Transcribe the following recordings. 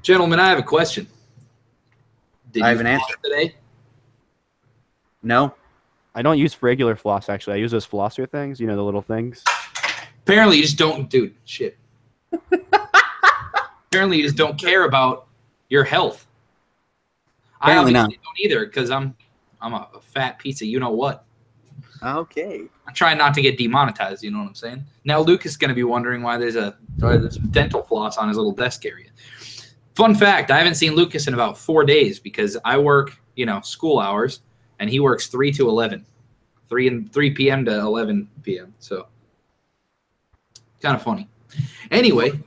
Gentlemen, I have a question. Did I you have an answer today? No. I don't use regular floss, actually. I use those flosser things, you know, the little things. Apparently, you just don't, dude. Shit. Apparently, you just don't care about your health. Apparently I not. don't either, because I'm a fat piece of you know what. Okay. I'm trying not to get demonetized. You know what I'm saying? Now Luke is going to be wondering why there's dental floss on his little desk area. Fun fact: I haven't seen Lucas in about 4 days because I work, school hours, and he works 3 to 11, 3 p.m. to 11 p.m. So kind of funny. Anyway,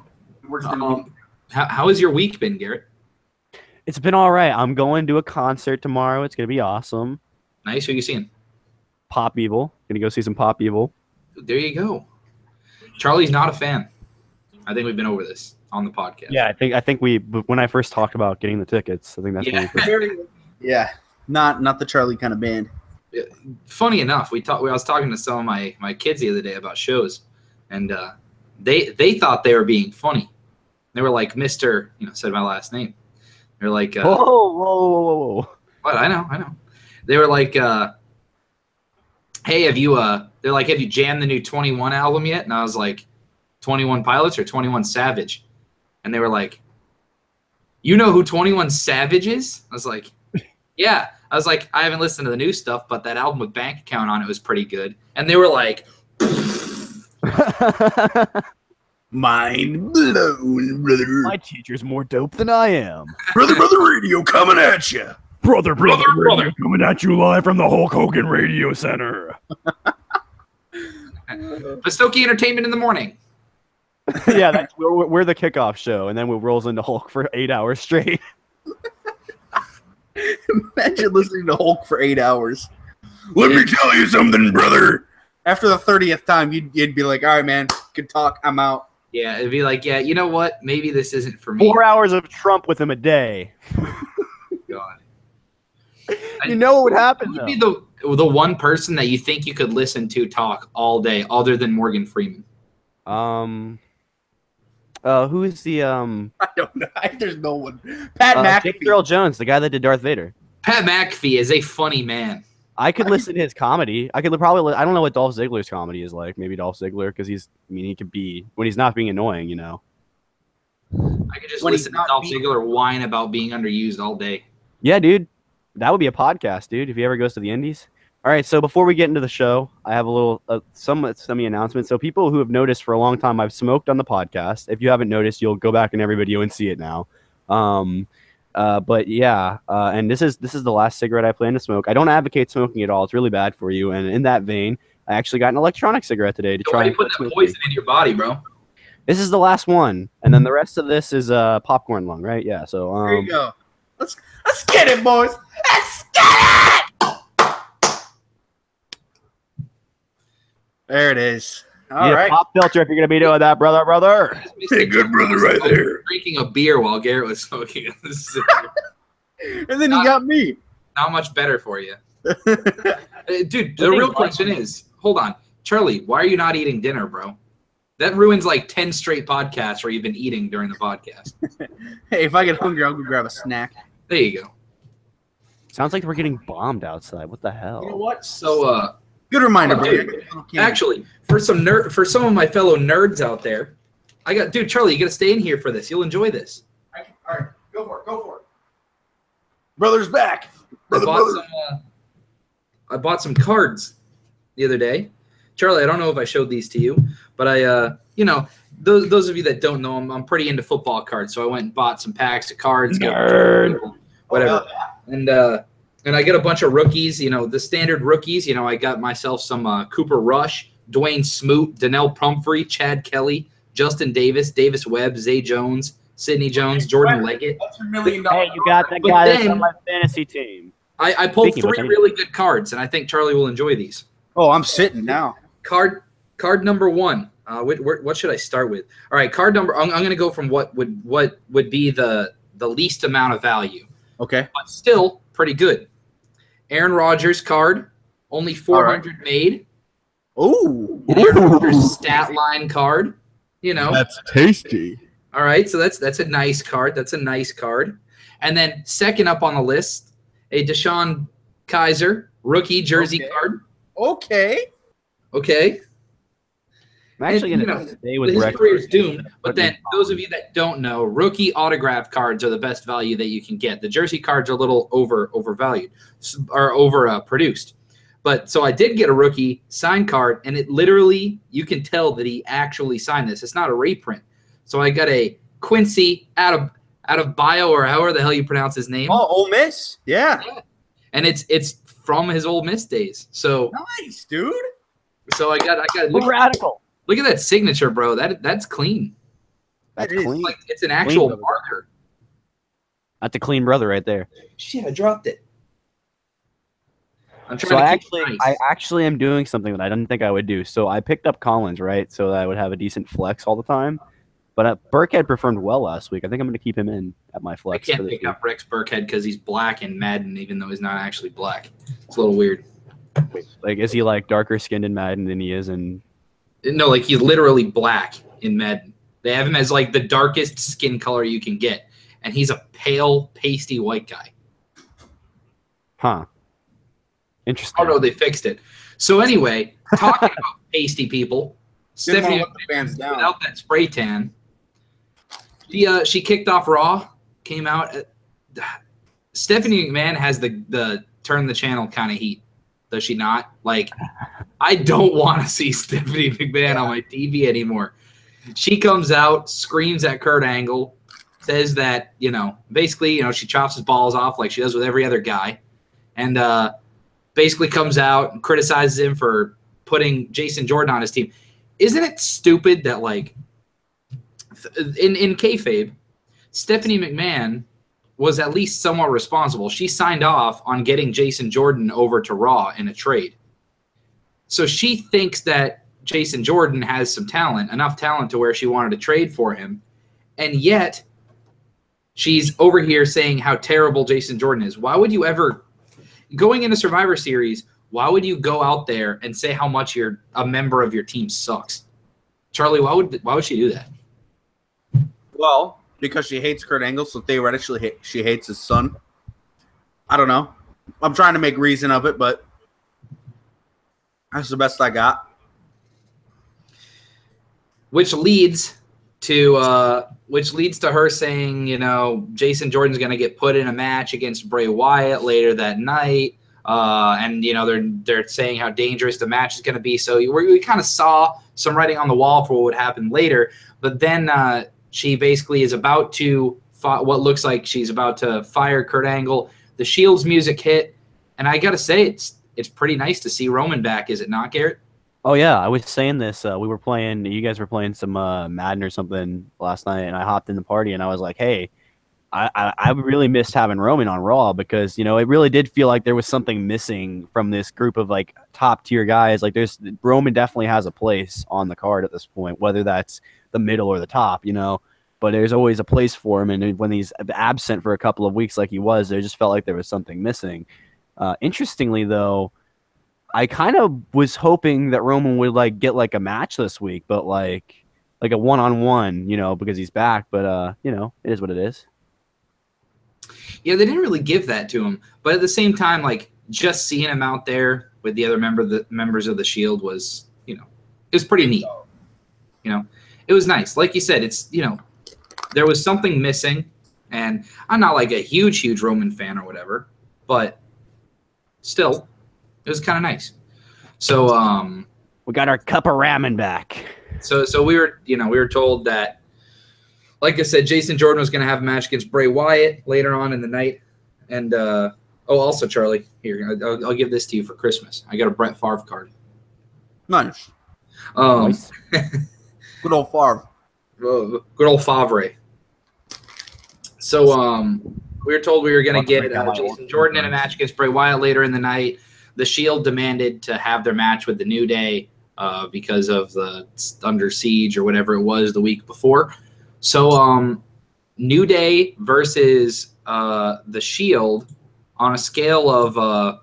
how has your week been, Garrett? It's been all right. I'm going to a concert tomorrow. It's going to be awesome. Nice. Who are you seeing? Pop Evil. Going to go see some Pop Evil. There you go. Charlie's not a fan. I think we've been over this on the podcast. Yeah, I think when I first talked about getting the tickets, I think that's when we first. Yeah. Not the Charlie kind of band. Funny enough, I was talking to some of my kids the other day about shows, and they thought they were being funny. They were like, Mr. said my last name. They're like, whoa. What? I know. They were like, hey, have you jammed the new 21 album yet? And I was like, 21 Pilots or 21 Savage? And they were like, you know who 21 Savage is? I was like, yeah. I was like, I haven't listened to the new stuff, but that album with Bank Account on it was pretty good. And they were like, mind blown, brother. My teacher's more dope than I am. Brother Radio coming at you. Brother coming at you live from the Hulk Hogan Radio Center. Visokii Entertainment in the morning. Yeah, we're the kickoff show, and then we rolls into Hulk for 8 hours straight. Imagine listening to Hulk for 8 hours. Let me tell you something, brother. After the 30th time, you'd be like, all right, man, good talk, I'm out. Yeah, it'd be like, yeah, you know what? Maybe this isn't for me. 4 hours of Trump with him a day. God. You know what would happen, Who though? would be the one person that you think you could listen to talk all day other than Morgan Freeman? Who's the I don't know. There's no one. Pat McAfee. Jake Earl Jones, the guy that did Darth Vader. Pat McAfee is a funny man. I could listen to his comedy. I could probably. I don't know what Dolph Ziggler's comedy is like. Maybe Dolph Ziggler, because he could be when he's not being annoying. I could just listen to Dolph Ziggler whine about being underused all day. Yeah, dude, that would be a podcast, dude. If he ever goes to the Indies. All right, so before we get into the show, I have a little some announcement. So people who have noticed for a long time, I've smoked on the podcast. If you haven't noticed, you'll go back in every video and see it now. But yeah, and this is the last cigarette I plan to smoke. I don't advocate smoking at all. It's really bad for you. And in that vein, I actually got an electronic cigarette today to try and put that poison in your body, bro. This is the last one, and then the rest of this is popcorn lung, right? Yeah. So there you go. Let's get it, boys. Let's get it. There it is. All right. Pop filter if you're gonna be doing that, brother. Hey, good brother, right there. Drinking a beer while Garrett was smoking. And then he got me. Not much better for you, dude. The real question is, hold on, Charlie, why are you not eating dinner, bro? That ruins like 10 straight podcasts where you've been eating during the podcast. Hey, if I get hungry, I'll go grab a snack. There you go. Sounds like we're getting bombed outside. What the hell? You know what? So, good reminder, bro. Actually, for some of my fellow nerds out there, dude, Charlie, you gotta stay in here for this. You'll enjoy this. All right, go for it. Brother's back. I bought some cards the other day. Charlie, I don't know if I showed these to you, but those of you that don't know, I'm pretty into football cards, so I went and bought some packs of cards. Nerd. Whatever. And I got a bunch of rookies, the standard rookies. I got myself some Cooper Rush, Dwayne Smoot, Donnell Pumphrey, Chad Kelly, Justin Davis, Davis Webb, Zay Jones, Sidney Jones, Jordan Leggett. That's $1 million. Hey, you got that guy that's on my fantasy team. I pulled three really good cards, and I think Charlie will enjoy these. Oh, I'm sitting now. Card number one. What should I start with? All right, card number. I'm going to go from what would be the least amount of value. Okay. But still pretty good. Aaron Rodgers card, only 400 made. Ooh. Aaron Rodgers stat line card. That's tasty. All right, so that's a nice card. That's a nice card. And then second up on the list, a Deshaun Kaiser rookie jersey card. Okay. Okay. I'm actually And, going to stay with his Rex. career's doomed. But then those of you that don't know, rookie autograph cards are the best value that you can get. The jersey cards are a little overvalued or overproduced. But so I did get a rookie signed card, and it literally, you can tell that he actually signed this. It's not a reprint. So I got a Quincy out of Bio, or however the hell you pronounce his name. Oh, Ole Miss. Yeah. And it's from his Ole Miss days. So nice, dude. So I got radical. Look at that signature, bro. That's clean. That's clean. Like, it's an actual marker. That's a clean brother right there. Shit, I dropped it. I'm trying so to I actually am doing something that I didn't think I would do. So I picked up Collins, right? So that I would have a decent flex all the time. But Burkhead performed well last week. I think I'm going to keep him in at my flex. I can't pick up Rex Burkhead because he's black in Madden, even though he's not actually black. It's a little weird. Like, is he like darker skinned in Madden than he is in? No, like he's literally black in Madden. They have him as like the darkest skin color you can get, and he's a pale, pasty white guy. Huh. Interesting. Oh no, they fixed it. So anyway, talking about pasty people, Stephanie without that spray tan. She kicked off Raw, came out. Stephanie McMahon has the turn the channel kind of heat, does she not? Like, I don't want to see Stephanie McMahon on my TV anymore. She comes out, screams at Kurt Angle, says that, basically, she chops his balls off like she does with every other guy, and basically comes out and criticizes him for putting Jason Jordan on his team. Isn't it stupid that, like, in kayfabe, Stephanie McMahon was at least somewhat responsible. She signed off on getting Jason Jordan over to Raw in a trade. So she thinks that Jason Jordan has some talent, enough talent to where she wanted to trade for him. And yet she's over here saying how terrible Jason Jordan is. Why would you ever, going into Survivor Series, why would you go out there and say how much a member of your team sucks? Charlie, why would she do that? Well, because she hates Kurt Angle, so theoretically she hates his son. I don't know. I'm trying to make reason of it, but that's the best I got. Which leads to her saying, Jason Jordan's going to get put in a match against Bray Wyatt later that night. And they're saying how dangerous the match is going to be. So we kind of saw some writing on the wall for what would happen later. But then she basically is about to what looks like she's about to fire Kurt Angle. The Shield's music hit, and I got to say it's pretty nice to see Roman back. Is it not, Garrett? Oh yeah, I was saying this. You guys were playing some Madden or something last night, and I hopped in the party, and I was like, hey. I really missed having Roman on Raw because, it really did feel like there was something missing from this group of like top tier guys. Like Roman definitely has a place on the card at this point, whether that's the middle or the top, but there's always a place for him. And when he's absent for a couple of weeks, like he was, there just felt like there was something missing. Interestingly though, I kind of was hoping that Roman would like get like a match this week, but like a one-on-one, because he's back, but it is what it is. Yeah, they didn't really give that to him. But at the same time, like, just seeing him out there with the other members of the Shield was, it was pretty neat. It was nice. Like you said, it's, there was something missing. And I'm not like a huge Roman fan or whatever. But still, it was kind of nice. So, we got our cup of ramen back. So we were told that, like I said, Jason Jordan was going to have a match against Bray Wyatt later on in the night. And, also, Charlie, here, I'll give this to you for Christmas. I got a Brett Favre card. Nice. Nice. Good old Favre. Good old Favre. So we were told we were going to get Jason Jordan in a match against Bray Wyatt later in the night. The Shield demanded to have their match with the New Day because of the Under Siege or whatever it was the week before. So, New Day versus the Shield on a scale of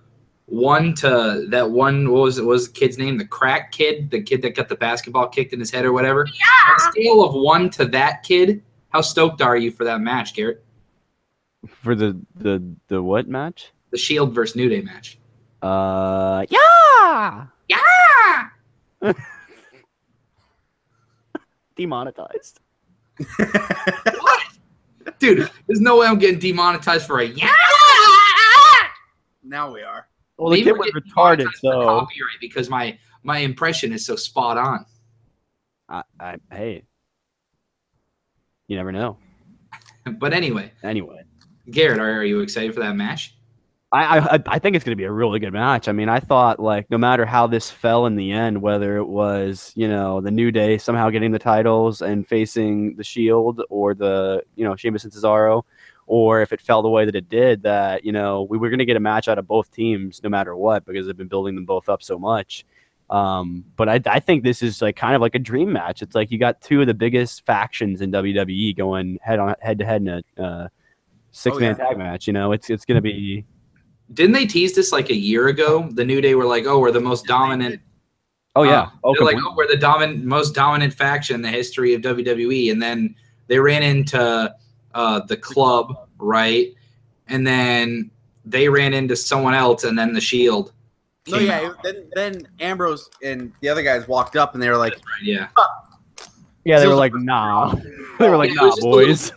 1 to that one. What was the kid's name? The crack kid, the kid that got the basketball kicked in his head or whatever. Yeah. On a scale of 1 to that kid, How stoked are you for that match, Garrett? For the what match? The Shield versus New Day match. Yeah. Yeah. Demonetized. What? Dude, there's no way I'm getting demonetized for a yeah. Now we are. Well, the kid was retarded, so copyright because my impression is so spot on. Hey, you never know. But anyway, Garrett, are you excited for that match? I think it's going to be a really good match. I mean, I thought, like, no matter how this fell in the end, whether it was, you know, the New Day somehow getting the titles and facing the Shield, or the, you know, Sheamus and Cesaro, or if it fell the way that it did, that, you know, we were going to get a match out of both teams no matter what, because they've been building them both up so much. But I think this is like kind of like a dream match. It's like you got two of the biggest factions in WWE going head to head in a six-man tag match. You know, it's going to be. Didn't they tease this like a year ago? The New Day were like, "Oh, we're the most dominant." Oh yeah, they're like, "Oh, we're the most dominant faction in the history of WWE," and then they ran into the Club, right? And then they ran into someone else, and then the Shield. No, yeah. Then Ambrose and the other guys walked up, and they were like, "Yeah, yeah." They were like, "Nah." They were like, "Nah, boys."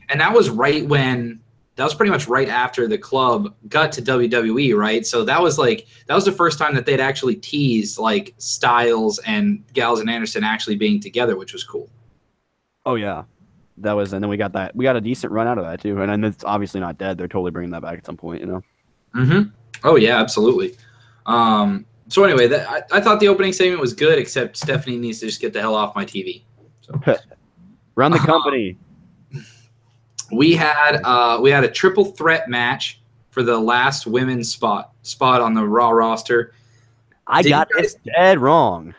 And that was right when. That was pretty much right after the Club got to WWE, right? So that was the first time that they'd actually teased like Styles and Gallows and Anderson actually being together, which was cool. Oh yeah, that was, and then we got a decent run out of that too, and then it's obviously not dead. They're totally bringing that back at some point, you know. Mm-hmm. Oh yeah, absolutely. So anyway, I thought the opening segment was good, except Stephanie needs to just get the hell off my TV. So. Run the company. We had a triple threat match for the last women's spot on the Raw roster. I got this dead wrong.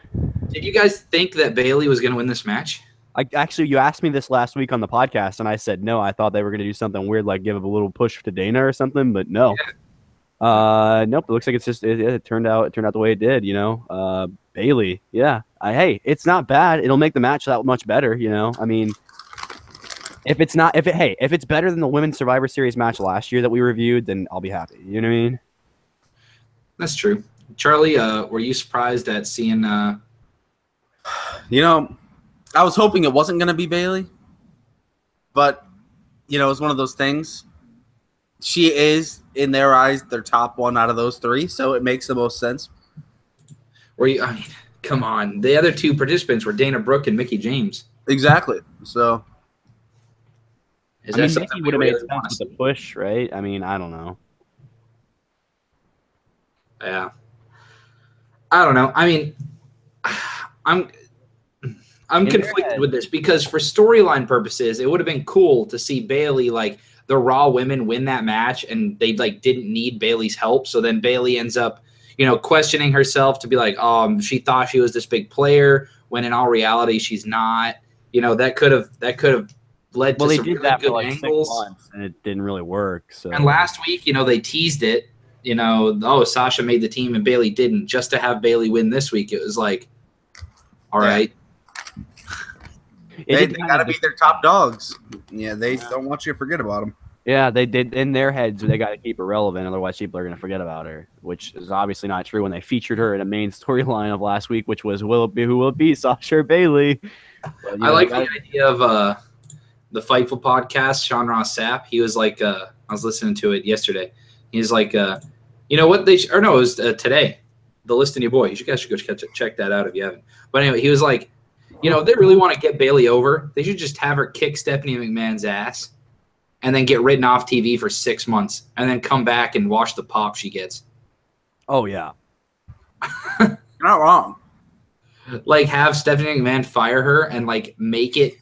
Did you guys think that Bayley was going to win this match? Actually, you asked me this last week on the podcast, and I said no. I thought they were going to do something weird, like give a little push to Dana or something, but no. Yeah. Nope. It looks like it's just it turned out the way it did. You know, Bayley. Yeah. Hey, it's not bad. It'll make the match that much better. You know, I mean. If it's better than the Women's Survivor Series match last year that we reviewed, then I'll be happy. You know what I mean? That's true. Charlie, were you surprised at seeing? You know, I was hoping it wasn't going to be Bayley, but you know, it's one of those things. She is, in their eyes, their top one out of those three, so it makes the most sense. I mean, come on. The other two participants were Dana Brooke and Mickie James. Exactly. So. Mickie would have made sense with the push, right? I mean, I don't know. Yeah. I don't know. I mean, I'm conflicted with this because for storyline purposes, it would have been cool to see Bayley, like, the Raw women win that match, and they, like, didn't need Bayley's help. So then Bayley ends up, you know, questioning herself to be like, she thought she was this big player when in all reality she's not. You know, that could have led to some really good angles, 6 months, and it didn't really work. So. And last week, you know, they teased it. You know, Sasha made the team and Bayley didn't. Just to have Bayley win this week, it was like, all right. They got to be their top dogs. Yeah, they don't want you to forget about them. Yeah, they did. In their heads, they got to keep her relevant, otherwise people are going to forget about her, which is obviously not true when they featured her in a main storyline of last week, which was who will it be, Sasha or Bayley? But, I like the idea of the Fightful podcast, Sean Ross Sapp. He was like, I was listening to it yesterday. He's like, you know what? It was today. The List in Your Boy. You guys should go check that out if you haven't. But anyway, he was like, you know, if they really want to get Bayley over, they should just have her kick Stephanie McMahon's ass and then get written off TV for 6 months and then come back and watch the pop she gets. Oh, yeah. You're not wrong. Like, have Stephanie McMahon fire her and, like, make it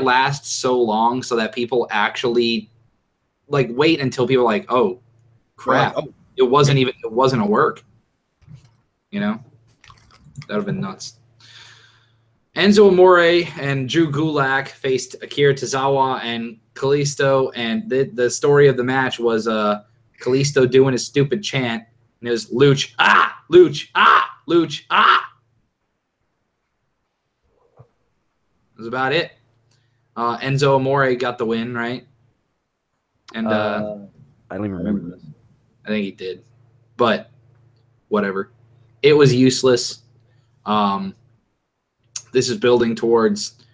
last so long so that people actually, like, wait until people are like, oh, crap. It wasn't a work. You know? That would have been nuts. Enzo Amore and Drew Gulak faced Akira Tozawa and Kalisto, and the story of the match was Kalisto doing his stupid chant, and it was Luch, Luch, Luch, That was about it. Enzo Amore got the win, right? And I don't even remember this. I think he did, but whatever. It was useless. This is building towards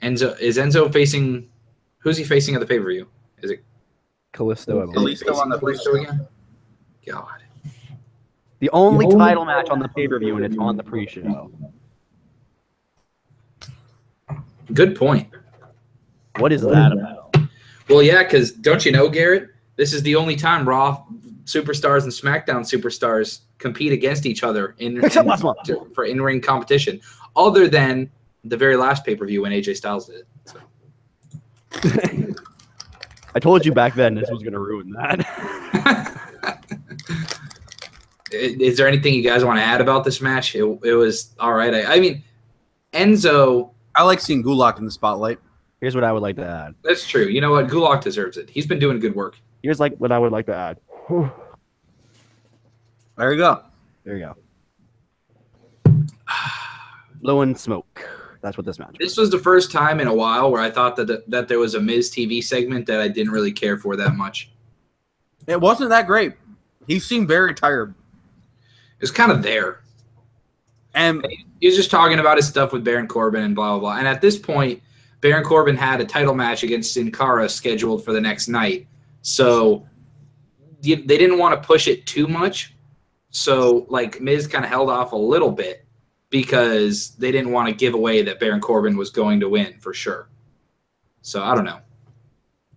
Enzo. Is Enzo facing? Who's he facing at the pay-per-view? Is it Callisto? I believe. Kalisto on the Callisto again? God. The only title match on the pay-per-view, and it's on the pre-show. Good point. What is that about? Well, yeah, because don't you know, Garrett? This is the only time Raw superstars and SmackDown superstars compete against each other for in-ring competition, other than the very last pay-per-view when AJ Styles did it. So. I told you back then this was going to ruin that. Is there anything you guys want to add about this match? It was all right. I mean, Enzo. I like seeing Gulak in the spotlight. Here's what I would like to add. That's true. You know what? Gulak deserves it. He's been doing good work. Here's what I would like to add. There you go. There you go. Blowing smoke. That's what this match was. This was the first time in a while where I thought that there was a Miz TV segment that I didn't really care for that much. It wasn't that great. He seemed very tired. It was kind of there. And he was just talking about his stuff with Baron Corbin and blah, blah, blah. And at this point, Baron Corbin had a title match against Sin Cara scheduled for the next night. So they didn't want to push it too much. So, like, Miz kind of held off a little bit because they didn't want to give away that Baron Corbin was going to win for sure. So, I don't know.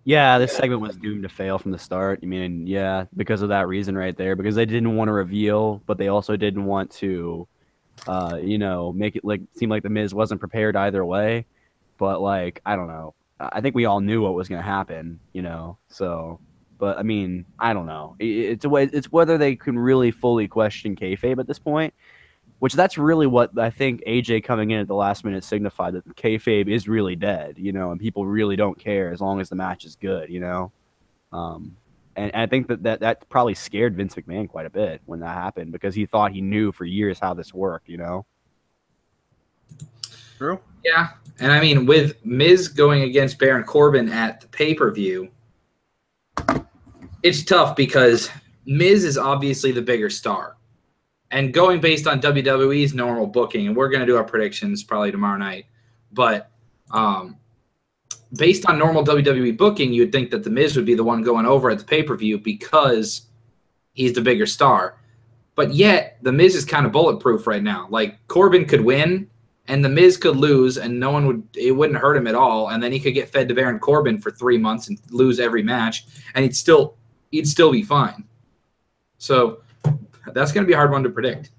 Yeah, this segment was doomed to fail from the start. I mean, yeah, because of that reason right there. Because they didn't want to reveal, but they also didn't want to, make it seem like the Miz wasn't prepared either way. But, like, I don't know. I think we all knew what was going to happen, So, but I mean, I don't know. It's whether they can really fully question kayfabe at this point. Which that's really what I think AJ coming in at the last minute signified, that kayfabe is really dead, and people really don't care as long as the match is good, And I think that probably scared Vince McMahon quite a bit when that happened, because he thought he knew for years how this worked, True. Yeah, and I mean, with Miz going against Baron Corbin at the pay-per-view, it's tough because Miz is obviously the bigger star. And going based on WWE's normal booking, and we're going to do our predictions probably tomorrow night, but based on normal WWE booking, you'd think that The Miz would be the one going over at the pay-per-view because he's the bigger star. But yet, The Miz is kind of bulletproof right now. Like, Corbin could win, and The Miz could lose, and it wouldn't hurt him at all, and then he could get fed to Baron Corbin for 3 months and lose every match, and he'd still be fine. So that's going to be a hard one to predict.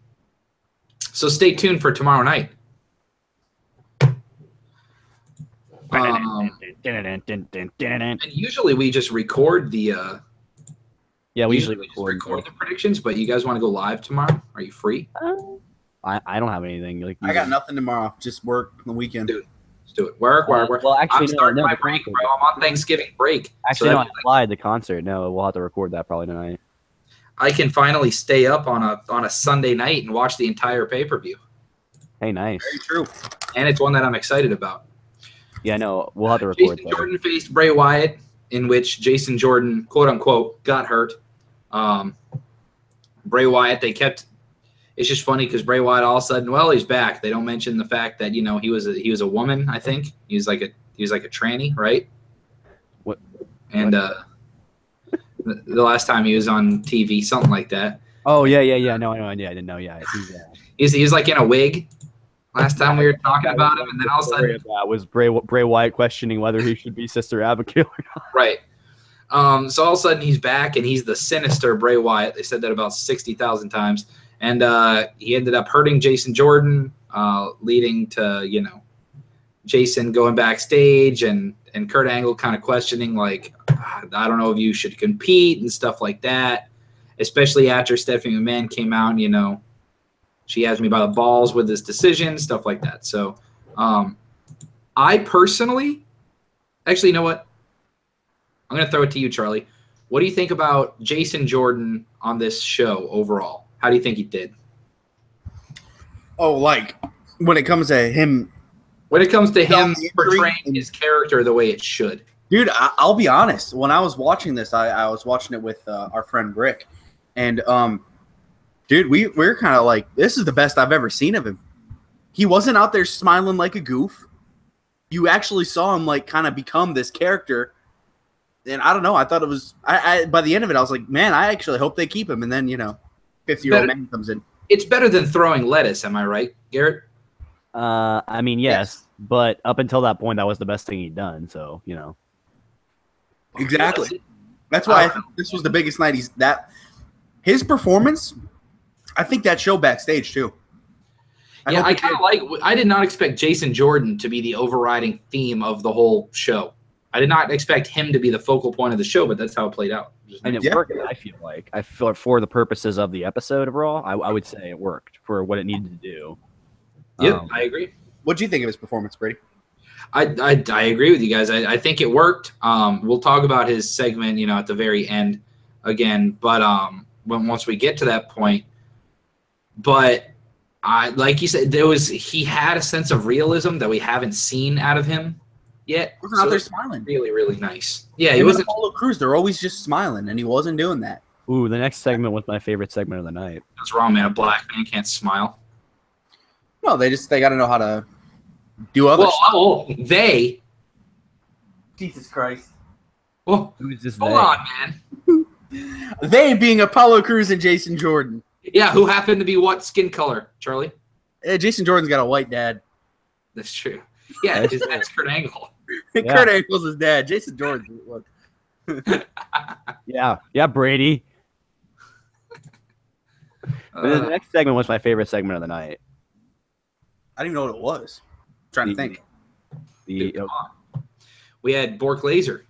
So stay tuned for tomorrow night. And usually we just record the we usually record the predictions, but you guys want to go live tomorrow? Are you free? I don't have anything. I got nothing tomorrow. Just work on the weekend. Dude, let's do it. Work. Well, actually, I'm starting my break, bro. I'm on Thanksgiving break. Actually, no, I applied the concert. No, we'll have to record that probably tonight. I can finally stay up on a Sunday night and watch the entire pay-per-view. Hey, nice. Very true. And it's one that I'm excited about. Yeah, no, we'll have to record Jason Jordan faced Bray Wyatt, in which Jason Jordan, quote-unquote, got hurt. Bray Wyatt, it's just funny because Bray Wyatt all of a sudden, well, he's back. They don't mention the fact that, he was a woman, I think. He was like a tranny, right? What? And the last time he was on TV, something like that. Oh, yeah. No, I didn't know. Yeah. He's like in a wig. Last time we were talking about him, and then all of a sudden that was Bray Wyatt questioning whether he should be Sister Abigail or not. Right. So all of a sudden he's back, and he's the sinister Bray Wyatt. They said that about 60,000 times, and he ended up hurting Jason Jordan, leading to Jason going backstage and Kurt Angle kind of questioning, like, I don't know if you should compete and stuff like that, especially after Stephanie McMahon came out, she has me by the balls with this decision, stuff like that. So I personally, actually, you know what? I'm going to throw it to you, Charlie. What do you think about Jason Jordan on this show overall? How do you think he did? Oh, like, when it comes to him When it comes to him portraying his character the way it should. Dude, I'll be honest. When I was watching this, I was watching it with our friend Rick. And, dude, we're kind of like, this is the best I've ever seen of him. He wasn't out there smiling like a goof. You actually saw him, like, kind of become this character. And I don't know. I thought it was I by the end of it, I was like, man, I actually hope they keep him. And then, 50-year-old man comes in. It's better than throwing lettuce, am I right, Garrett? I mean, yes. But up until that point, that was the best thing he'd done. So, Exactly. That's why I think this was the biggest night. His performance, I think that show backstage too. I kind of I did not expect Jason Jordan to be the overriding theme of the whole show. I did not expect him to be the focal point of the show, but that's how it played out. And it worked, I feel like. For the purposes of the episode of Raw, I would say it worked for what it needed to do. Yep, I agree. What do you think of his performance, Brady? I agree with you guys. I think it worked. We'll talk about his segment, at the very end again. But once we get to that point, like you said, he had a sense of realism that we haven't seen out of him yet. He wasn't out there smiling. Really, really nice. Yeah, he wasn't. Apollo Crews, they're always just smiling, and he wasn't doing that. Ooh, the next segment was my favorite segment of the night. That's wrong, man. A black man can't smile. No, they got to know how to do other stuff. They. Jesus Christ. Well, who's this? Hold on, man. They being Apollo Crews and Jason Jordan. Yeah, who happened to be what skin color, Charlie? Jason Jordan's got a white dad. That's true. Yeah, his dad's Kurt Angle. Yeah. Kurt Angle's his dad. Jason Jordan's look. Yeah, Brady. The next segment was my favorite segment of the night. I didn't even know what it was. I'm trying to think. We had Bork Laser.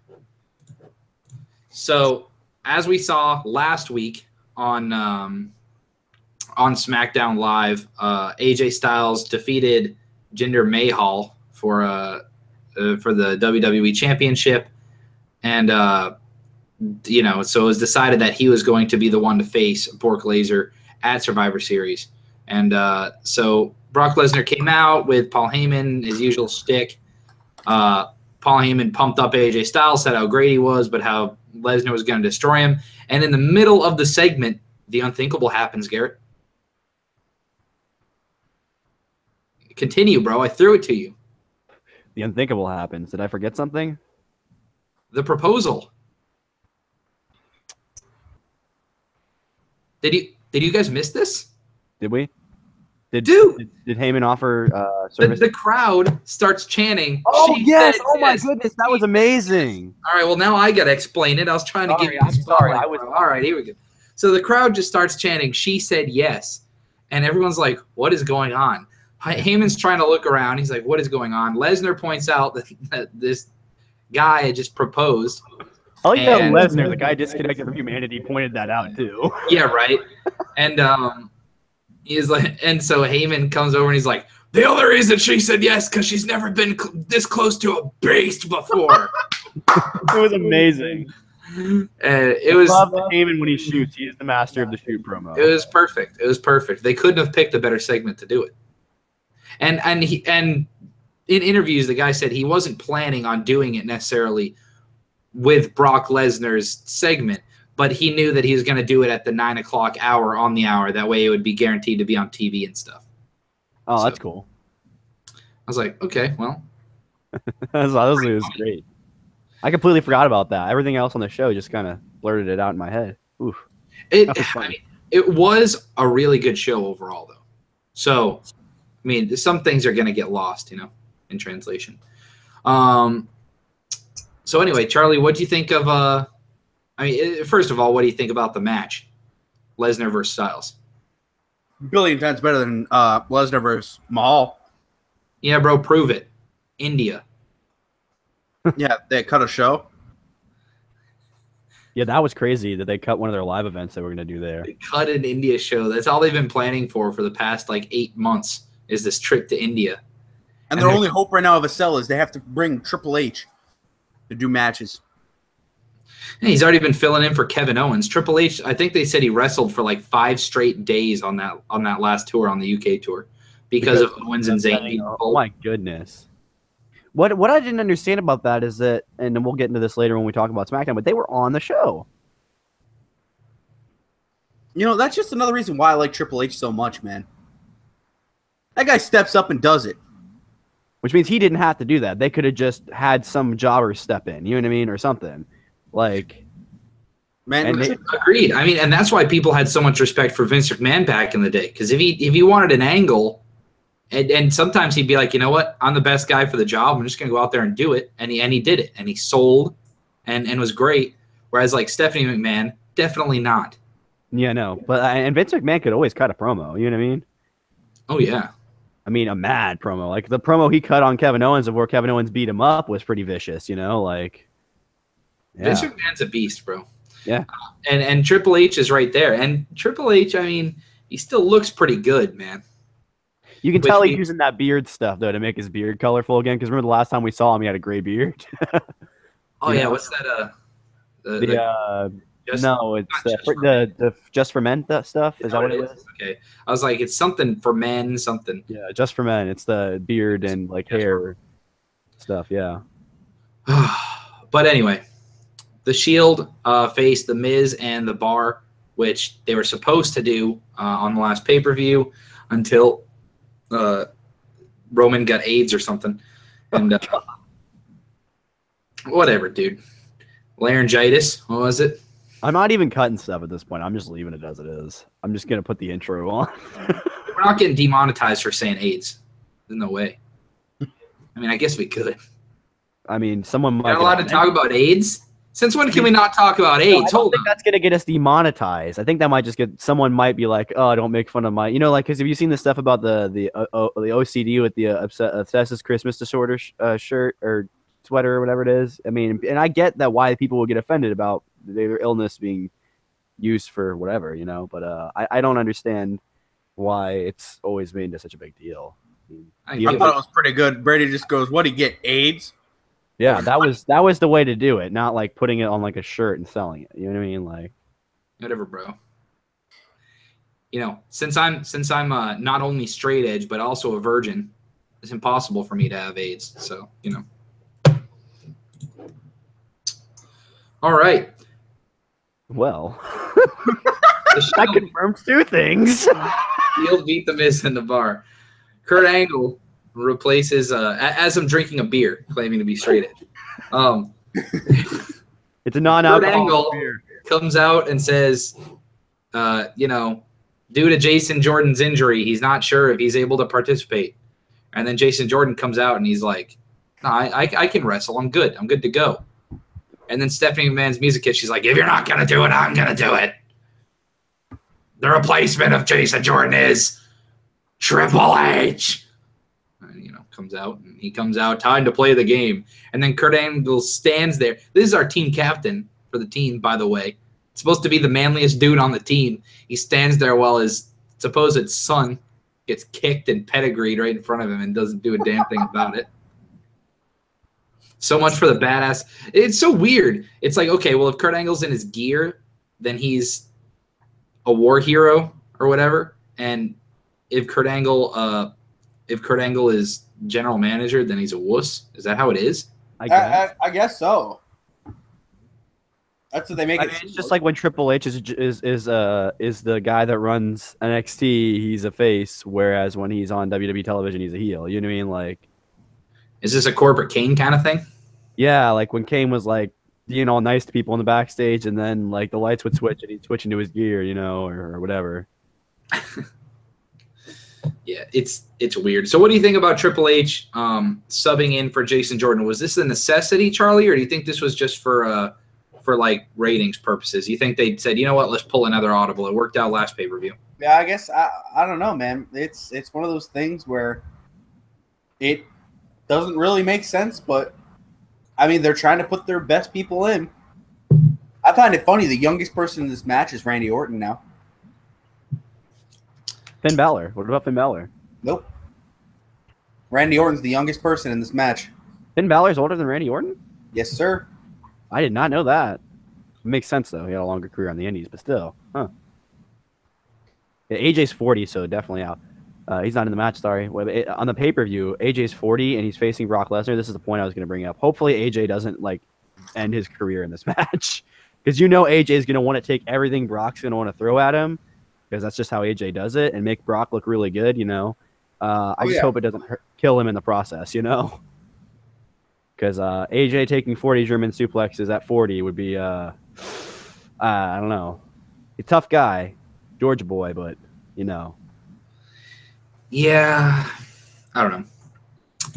So, as we saw last week on SmackDown Live, AJ Styles defeated Jinder Mahal for the WWE Championship, and so it was decided that he was going to be the one to face Bork Laser at Survivor Series, and so Brock Lesnar came out with Paul Heyman, his usual shtick. Paul Heyman pumped up AJ Styles, said how great he was, but how Lesnar was going to destroy him. And in the middle of the segment, the unthinkable happens, Garrett. Continue, bro. I threw it to you. The unthinkable happens. Did I forget something? The proposal. Did you guys miss this? Did we? Did Heyman offer service? The crowd starts chanting. Oh, yes. Oh, my goodness. That was amazing. All right. Well, now I got to explain it. I was trying to give you the spotlight. All right. Here we go. So the crowd just starts chanting, "She said yes." And everyone's like, what is going on? Heyman's trying to look around. He's like, what is going on? Lesnar points out that this guy had just proposed. I like that Lesnar, the guy disconnected from humanity, pointed that out, too. Yeah, right. And he's like, and so Heyman comes over and he's like, the other reason she said yes because she's never been this close to a beast before. It was amazing. It was. I love Heyman when he shoots. He is the master of the shoot promo. It was perfect. It was perfect. They couldn't have picked a better segment to do it. And in interviews, the guy said he wasn't planning on doing it necessarily with Brock Lesnar's segment, but he knew that he was going to do it at the 9 o'clock hour on the hour. That way it would be guaranteed to be on TV and stuff. Oh, that's cool. I was like, okay, well. That was great. I completely forgot about that. Everything else on the show just kind of blurted it out in my head. Oof. It was a really good show overall, though. So, I mean, some things are going to get lost, in translation. So anyway, Charlie, what do you think of first of all, what do you think about the match? Lesnar versus Styles. Billion times better than Lesnar versus Mahal. Yeah, bro, prove it. India. Yeah, they cut a show. Yeah, that was crazy that they cut one of their live events they were going to do there. They cut an India show. That's all they've been planning for the past 8 months is this trip to India. And their only hope right now of a sell is they have to bring Triple H to do matches. And he's already been filling in for Kevin Owens. Triple H, I think they said he wrestled for 5 straight days on that last tour, on the UK tour, because of Owens and Zayn. Oh my goodness. What I didn't understand about that is that, and then we'll get into this later when we talk about SmackDown, but they were on the show. You know, that's just another reason why I like Triple H so much, man. That guy steps up and does it. Which means he didn't have to do that. They could have just had some jobber step in, you know what I mean, or something. Like, Man, agreed. I mean, and that's why people had so much respect for Vince McMahon back in the day. Because if he wanted an angle, and sometimes he'd be like, you know what, I'm the best guy for the job. I'm just gonna go out there and do it. And he did it, and he sold, and was great. Whereas like Stephanie McMahon, definitely not. Yeah, no, but and Vince McMahon could always cut a promo. You know what I mean? Oh yeah. I mean, a mad promo. Like the promo he cut on Kevin Owens of where Kevin Owens beat him up was pretty vicious. You know, like Vince McMahon's a beast, bro. Yeah. And Triple H is right there. And Triple H, I mean, he still looks pretty good, man. You can tell he's using that beard stuff though to make his beard colorful again. Because remember the last time we saw him, he had a gray beard. Oh yeah, what's that? No, it's the Just for Men stuff. Is that what it is? Okay, I was like, it's something for men, something. Yeah, Just for Men. It's the beard and like hair stuff. Yeah. But anyway, the Shield faced the Miz and the Bar, which they were supposed to do on the last pay-per-view until Roman got AIDS or something, and whatever, dude. Laryngitis. What was it? I'm not even cutting stuff at this point. I'm just leaving it as it is. I'm just gonna put the intro on. We're not getting demonetized for saying AIDS. There's no way. I mean, I guess we could. I mean, someone might. You're not allowed to talk about AIDS? Since when can we not talk about AIDS? I don't think that's gonna get us demonetized. I think that might just get someone might be like, "Oh, don't make fun of my," like, because have you seen the stuff about the OCD with the obsessive Christmas disorder shirt or sweater or whatever it is? I mean, and I get that why people will get offended about their illness being used for whatever, but I don't understand why it's always made into such a big deal. I thought it was pretty good. Brady just goes, "What, he get AIDS?" Yeah, that was the way to do it, not like putting it on like a shirt and selling it. You know what I mean? Like, whatever, bro. Since I'm not only straight edge but also a virgin, it's impossible for me to have AIDS. So, All right. Well, that confirms two things. He'll beat the Miz in the Bar. Kurt Angle replaces as I'm drinking a beer, claiming to be straight edge. It's a non-alcoholic Kurt Angle beer. Comes out and says, due to Jason Jordan's injury, he's not sure if he's able to participate. And then Jason Jordan comes out and he's like, "No, I can wrestle. I'm good. I'm good to go." And then Stephanie McMahon's music hits. She's like, "If you're not gonna do it, I'm gonna do it. The replacement of Jason Jordan is Triple H." And, comes out, and he comes out, time to play the game. And then Kurt Angle stands there. This is our team captain for the team, by the way. It's supposed to be the manliest dude on the team. He stands there while his supposed son gets kicked and pedigreed right in front of him and doesn't do a damn thing about it. So much for the badass. It's so weird. It's like, okay, well, if Kurt Angle's in his gear, then he's a war hero or whatever. And if Kurt Angle is general manager, then he's a wuss. Is that how it is? I guess so. That's what they make it. It's just like when Triple H is the guy that runs NXT, he's a face, whereas when he's on WWE television, he's a heel. You know what I mean? Like, is this a corporate Kane kind of thing? Yeah, like when Kane was like being all nice to people in the backstage, and then like the lights would switch and he'd switch into his gear, or whatever. Yeah, it's weird. So what do you think about Triple H subbing in for Jason Jordan? Was this a necessity, Charlie, or do you think this was just for like ratings purposes? You think they said, you know what, let's pull another audible? It worked out last pay-per-view. Yeah, I guess I don't know, man. It's one of those things where it doesn't really make sense, but I mean, they're trying to put their best people in. I find it funny. The youngest person in this match is Randy Orton now. Finn Balor. What about Finn Balor? Nope. Randy Orton's the youngest person in this match. Finn Balor's older than Randy Orton? Yes, sir. I did not know that. It makes sense, though. He had a longer career on the Indies, but still. Huh. Yeah, AJ's 40, so definitely out. He's not in the match, sorry. On the pay-per-view, AJ's 40 and he's facing Brock Lesnar. This is the point I was going to bring up. Hopefully AJ doesn't like end his career in this match, because AJ is going to want to take everything Brock's going to want to throw at him, because that's just how AJ does it, and make Brock look really good. I just hope it doesn't kill him in the process. Because AJ taking 40 German suplexes at 40 would be I don't know. He's a tough guy, Georgia boy, but Yeah, I don't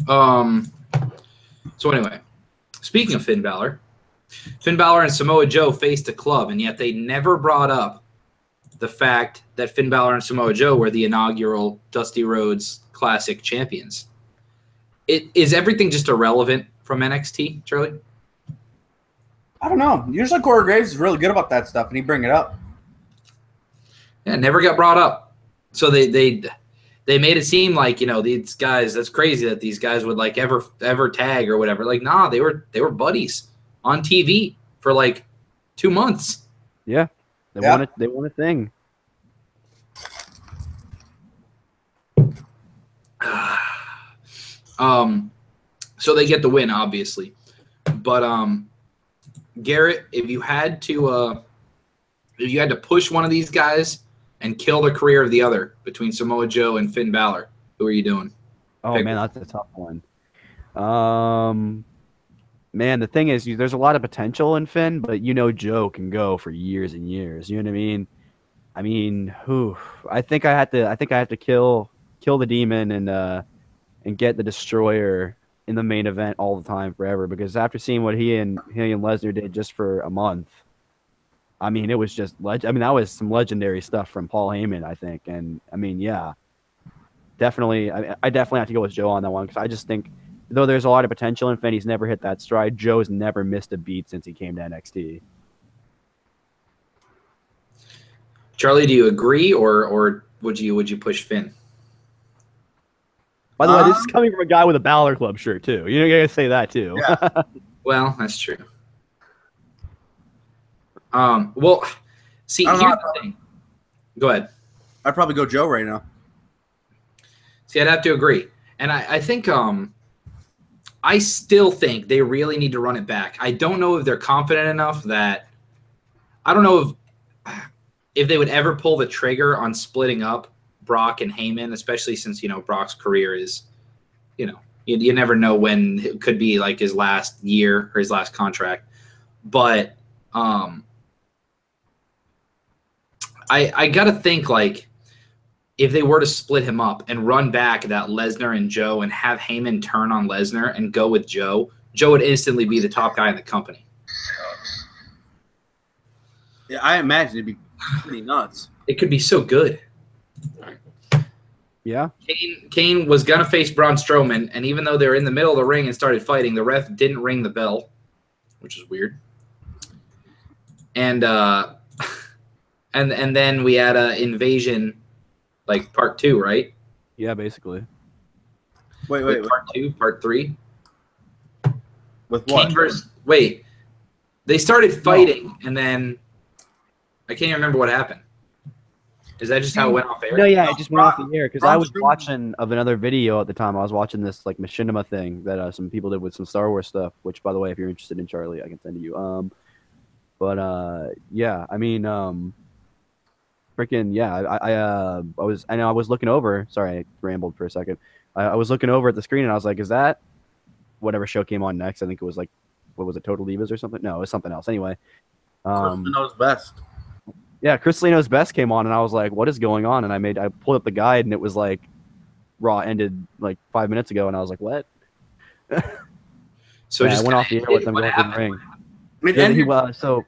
know. So anyway, speaking of Finn Balor and Samoa Joe faced a club, and yet they never brought up the fact that Finn Balor and Samoa Joe were the inaugural Dusty Rhodes Classic champions. Is everything just irrelevant from NXT, Charlie? I don't know. Usually Corey Graves is really good about that stuff, and he bring it up. Yeah, it never got brought up. So they made it seem like, these guys, that's crazy that these guys would like ever tag or whatever. Like, nah, they were buddies on TV for like 2 months. Yeah. They won a thing. So they get the win, obviously. But Garrett, if you had to push one of these guys and kill the career of the other between Samoa Joe and Finn Balor, who are you doing? Oh, man, that's a tough one. Man, the thing is, there's a lot of potential in Finn, but Joe can go for years and years. You know what I mean? I think I have to kill the demon and get the Destroyer in the main event all the time forever, because after seeing what he and Lesnar did just for a month, I mean, it was just that was some legendary stuff from Paul Heyman, I think. And I mean, yeah, definitely. I definitely have to go with Joe on that one, because I just think, though there's a lot of potential in Finn, he's never hit that stride. Joe's never missed a beat since he came to NXT. Charlie, do you agree, or would you push Finn? By the way, this is coming from a guy with a Balor Club shirt too. You gotta say that too. Yeah. Well, that's true. Well, see, here's the thing. Go ahead. I'd probably go Joe right now. See, I'd have to agree. And I think I still think they really need to run it back. I don't know if they're confident enough that – I don't know if they would ever pull the trigger on splitting up Brock and Heyman, especially since, Brock's career is, you never know when it could be like his last year or his last contract. But I got to think, like, if they were to split him up and run back that Lesnar and Joe and have Heyman turn on Lesnar and go with Joe, Joe would instantly be the top guy in the company. Yeah, I imagine it'd be pretty nuts. It could be so good. Yeah. Kane was going to face Braun Strowman, and even though they were in the middle of the ring and started fighting, the ref didn't ring the bell, which is weird. And and then we had an Invasion, like part 2, right? Yeah, basically. Wait. Part 2, part 3. With what? They started fighting, and then I can't even remember what happened. Is that just how it went off air? No, yeah, it just went off the air, because I was watching another video at the time. I was watching this like machinima thing that some people did with some Star Wars stuff. Which, by the way, if you're interested in Charlie, I can send to you. Yeah, I mean, freaking yeah. I was looking over. Sorry, I rambled for a second. I was looking over at the screen and I was like, is that whatever show came on next? I think it was like, what was it, Total Divas or something? No, it was something else. Anyway, Chris knows best. Yeah, Chris Leno's Best came on, and I was like, what is going on? And I pulled up the guide, and it was like, Raw ended like 5 minutes ago, and I was like, what? So I went off the air with them going to the ring. So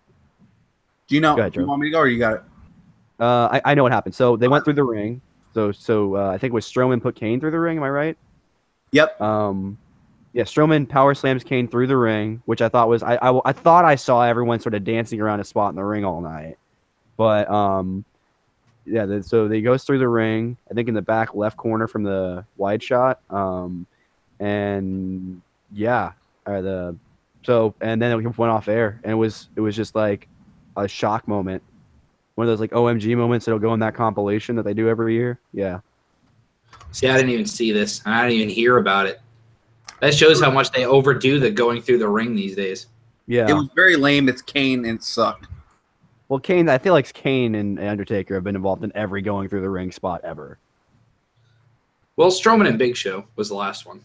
do you know? Go ahead, do you want me to go, or you got it? I know what happened. So they went through the ring. So I think it was Strowman put Kane through the ring. Am I right? Yep. Yeah, Strowman power slams Kane through the ring, which I thought was I thought I saw everyone sort of dancing around a spot in the ring all night. But yeah, so he goes through the ring, I think in the back left corner from the wide shot. And yeah, and then it went off air, and it was just like a shock moment. One of those like OMG moments that'll go in that compilation that they do every year. Yeah. See, I didn't even see this. I didn't even hear about it. That shows how much they overdo the going through the ring these days. Yeah. It was very lame. It's Kane and it sucked. Well, Kane, I feel like Kane and Undertaker have been involved in every going through the ring spot ever. Well, Strowman and Big Show was the last one.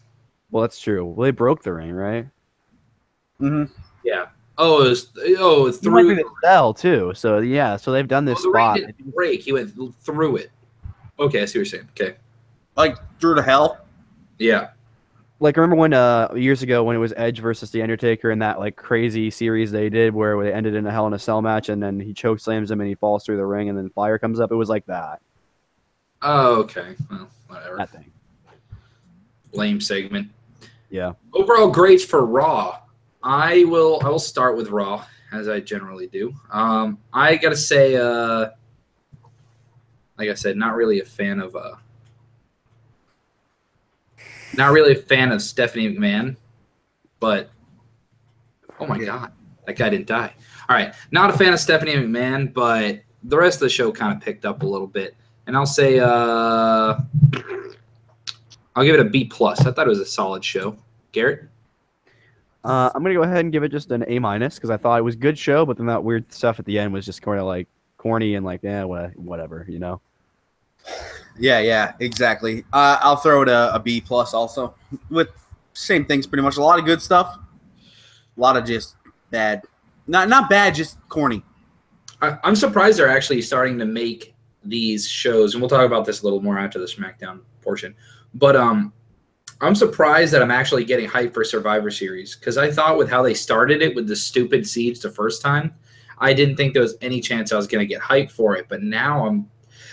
Well, that's true. Well, they broke the ring, right? Mm-hmm. Yeah. Oh, it was He went through through the cell too. So yeah, so they've done this the spot. ring didn't break. He went through it. Okay, I see what you're saying. Okay. Like through to hell. Yeah. Like, remember when years ago when it was Edge versus The Undertaker in that like crazy series they did where they ended in a Hell in a Cell match and then he choke slams him and he falls through the ring and then fire comes up? It was like that. Oh, okay. Well, whatever. That thing. Lame segment. Yeah. Overall grades for Raw. I will start with Raw, as I generally do. I gotta say, like I said, not really a fan of Stephanie McMahon, but oh my god, that guy didn't die. All right, not a fan of Stephanie McMahon, but the rest of the show kind of picked up a little bit, and I'll say I'll give it a B+. I thought it was a solid show. Garrett? I'm gonna go ahead and give it just an A- because I thought it was a good show, but then that weird stuff at the end was just kind of like corny and like whatever, you know. Yeah, exactly. I'll throw it a B+ also. With same things pretty much. A lot of good stuff. A lot of just bad. Not bad, just corny. I'm surprised they're actually starting to make these shows, and we'll talk about this a little more after the SmackDown portion. But I'm surprised that I'm actually getting hyped for Survivor Series because I thought with how they started it with the stupid siege the first time, I didn't think there was any chance I was going to get hyped for it. But now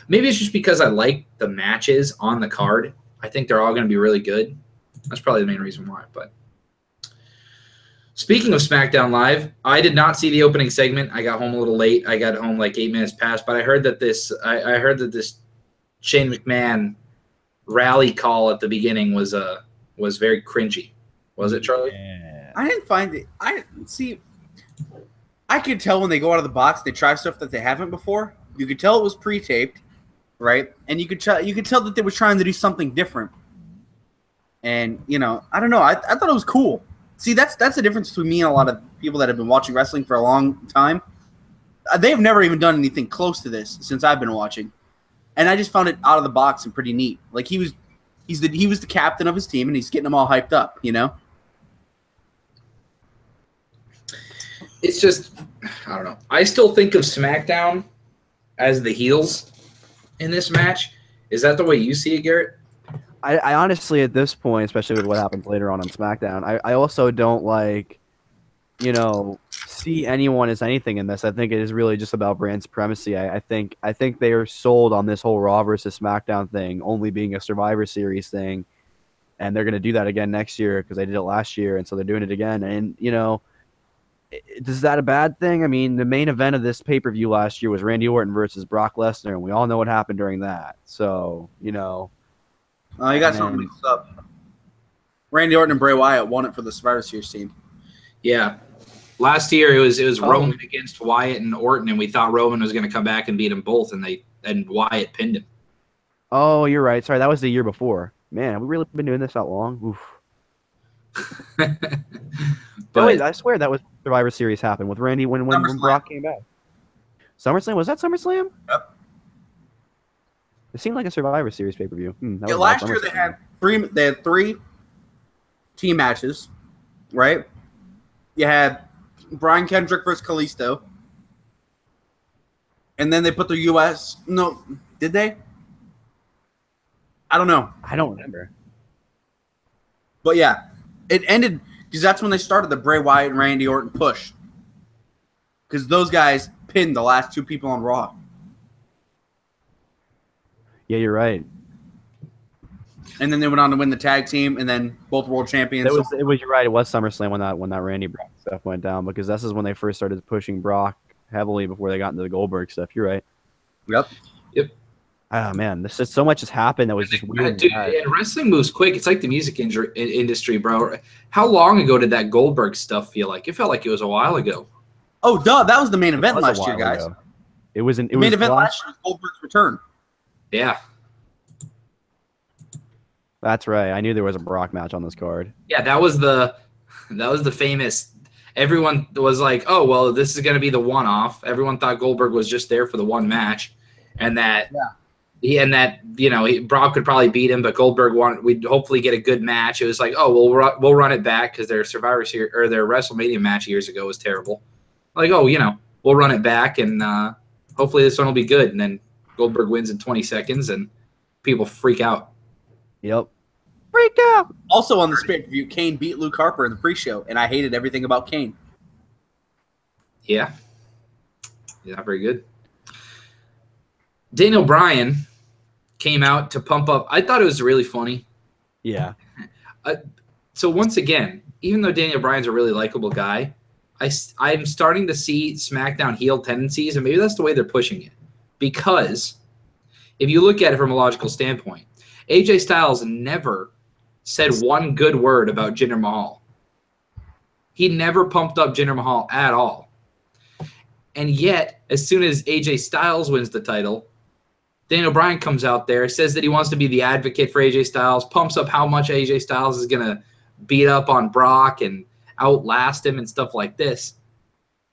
maybe it's just because I like the matches on the card. I think they're all going to be really good. That's probably the main reason why. But speaking of SmackDown Live, I did not see the opening segment. I got home a little late. I got home like 8 minutes past. But I heard that this Shane McMahon rally call at the beginning was very cringy. Was it, Charlie? Yeah. I didn't find it. I could tell when they go out of the box, they try stuff that they haven't before. You could tell it was pre-taped, right? And you could tell that they were trying to do something different. And I don't know. I thought it was cool. See, that's the difference between me and a lot of people that have been watching wrestling for a long time. They have never even done anything close to this since I've been watching. And I just found it out of the box and pretty neat. Like he was the captain of his team, and he's getting them all hyped up. It's just, I don't know. I still think of SmackDown as the heels in this match. Is that the way you see it, Garrett? I honestly, at this point, especially with what happens later on SmackDown, I also don't see anyone as anything in this. I think it is really just about brand supremacy. I think they are sold on this whole Raw versus SmackDown thing only being a Survivor Series thing, and they're going to do that again next year because they did it last year, and so they're doing it again. And is that a bad thing? I mean, the main event of this pay-per-view last year was Randy Orton versus Brock Lesnar, and we all know what happened during that. So you got something mixed up. Randy Orton and Bray Wyatt won it for the Survivor Series team. Yeah. Last year it was Roman against Wyatt and Orton, and we thought Roman was going to come back and beat them both, and Wyatt pinned him. Oh, you're right. Sorry, that was the year before. Man, have we really been doing this that long? Oof. But wait, I swear that was Survivor Series happened with Randy when Brock came back. SummerSlam? Was that SummerSlam? Yep. It seemed like a Survivor Series pay-per-view. Last year they had three team matches, right? You had Brian Kendrick versus Kalisto. And then they put the U.S. No, did they? I don't know. I don't remember. But yeah, it ended because that's when they started the Bray Wyatt and Randy Orton push. Because those guys pinned the last two people on Raw. Yeah, you're right. And then they went on to win the tag team, and then both world champions. You're right. It was SummerSlam when that Randy Brock stuff went down because this is when they first started pushing Brock heavily before they got into the Goldberg stuff. You're right. Yep. Oh man, this is so much has happened that was just weird. Dude, and wrestling moves quick. It's like the music industry, bro. How long ago did that Goldberg stuff feel like? It felt like it was a while ago. Oh, duh! That was the main event last year, guys. Ago. It was main event last year was Goldberg's return. Yeah. That's right. I knew there was a Brock match on this card. Yeah, that was the famous. Everyone was like, "Oh, well, this is going to be the one-off." Everyone thought Goldberg was just there for the one match, and that Brock could probably beat him, but Goldberg we'd hopefully get a good match. It was like, "Oh, we'll run it back because their Survivor Series or their WrestleMania match years ago was terrible." Like, "Oh, we'll run it back and hopefully this one will be good." And then Goldberg wins in 20 seconds, and people freak out. Yep. Freak out. Also on the pay-per-view, Kane beat Luke Harper in the pre-show, and I hated everything about Kane. Yeah. Not very good. Daniel Bryan came out to pump up. I thought it was really funny. Yeah. So once again, even though Daniel Bryan's a really likable guy, I'm starting to see SmackDown heel tendencies, and maybe that's the way they're pushing it. Because if you look at it from a logical standpoint, AJ Styles never said one good word about Jinder Mahal. He never pumped up Jinder Mahal at all. And yet, as soon as AJ Styles wins the title, Daniel Bryan comes out there, says that he wants to be the advocate for AJ Styles, pumps up how much AJ Styles is going to beat up on Brock and outlast him and stuff like this.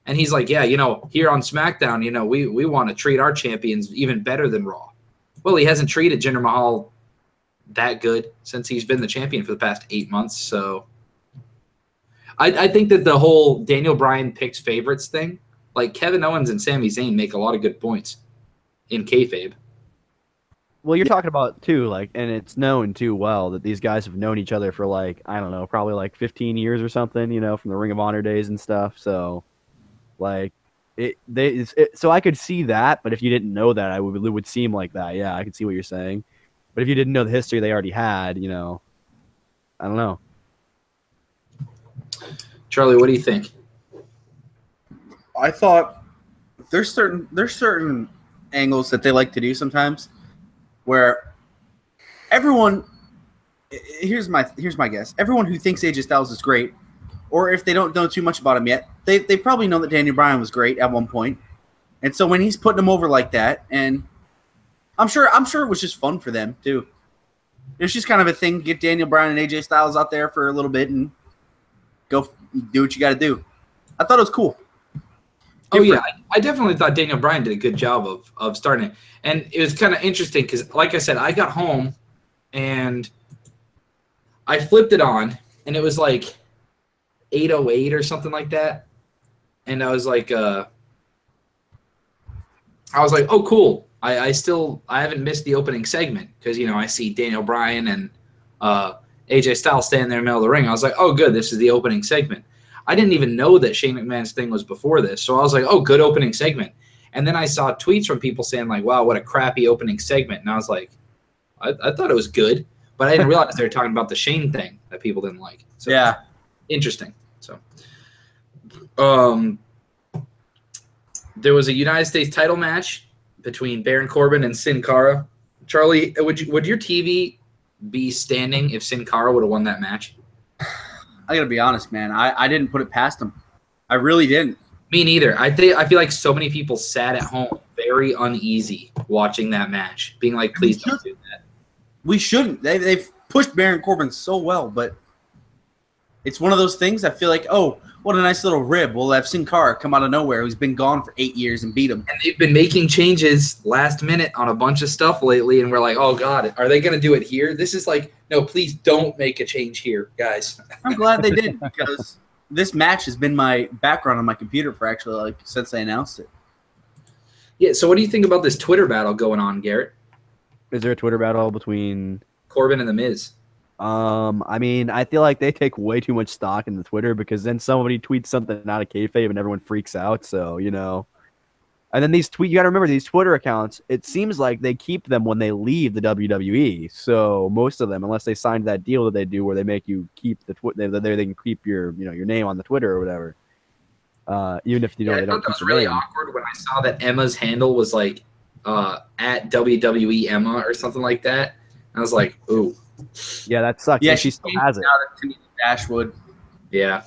And he's like, yeah, here on SmackDown, we want to treat our champions even better than Raw. Well, he hasn't treated Jinder Mahal that good since he's been the champion for the past 8 months. So I think that the whole Daniel Bryan picks favorites thing, like Kevin Owens and Sami Zayn make a lot of good points in kayfabe. Well, you're talking about too, and it's known too well that these guys have known each other for I don't know, probably 15 years or something, from the Ring of Honor days and stuff. So, so I could see that, but if you didn't know that, it would seem like that. Yeah, I could see what you're saying. But if you didn't know the history they already had, I don't know. Charlie, what do you think? I thought there's certain angles that they like to do sometimes where everyone here's my guess. Everyone who thinks AJ Styles is great, or if they don't know too much about him yet, they probably know that Daniel Bryan was great at one point. And so when he's putting him over like that, and I'm sure it was just fun for them too. It's just kind of a thing. Get Daniel Bryan and AJ Styles out there for a little bit and go do what you got to do. I thought it was cool. Oh, yeah. I definitely thought Daniel Bryan did a good job of starting it. And it was kind of interesting because, like I said, I got home and I flipped it on, and it was 8:08 or something like that. And I was like, oh, cool. I haven't missed the opening segment because, I see Daniel Bryan and AJ Styles standing there in the middle of the ring. I was like, oh, good, this is the opening segment. I didn't even know that Shane McMahon's thing was before this. So I was like, oh, good opening segment. And then I saw tweets from people saying wow, what a crappy opening segment. And I was like, I thought it was good, but I didn't realize they were talking about the Shane thing that people didn't like. So yeah. Interesting. So there was a United States title match between Baron Corbin and Sin Cara. Charlie, would your TV be standing if Sin Cara would have won that match? I gotta be honest, man. I didn't put it past him. I really didn't. Me neither. I feel like so many people sat at home very uneasy watching that match, being like, please don't do that. We shouldn't. They've pushed Baron Corbin so well, but it's one of those things I feel like, oh, what a nice little rib. We'll have Sin Cara come out of nowhere who's been gone for 8 years and beat him. And they've been making changes last minute on a bunch of stuff lately, and we're like, oh, God, are they going to do it here? This is no, please don't make a change here, guys. I'm glad they did because this match has been my background on my computer for actually since they announced it. Yeah, so what do you think about this Twitter battle going on, Garrett? Is there a Twitter battle between Corbin and The Miz? I mean, I feel like they take way too much stock in the Twitter because then somebody tweets something out of kayfabe and everyone freaks out. So, and then you got to remember these Twitter accounts, it seems like they keep them when they leave the WWE. So most of them, unless they signed that deal that they do where they make you keep the they can keep your, your name on the Twitter or whatever. Even if, they don't keep the name. That was really awkward when I saw that Emma's handle was at WWE Emma or something like that. I was like, ooh. Yeah, that sucks. Yeah, she still has it. Dashwood. Yeah.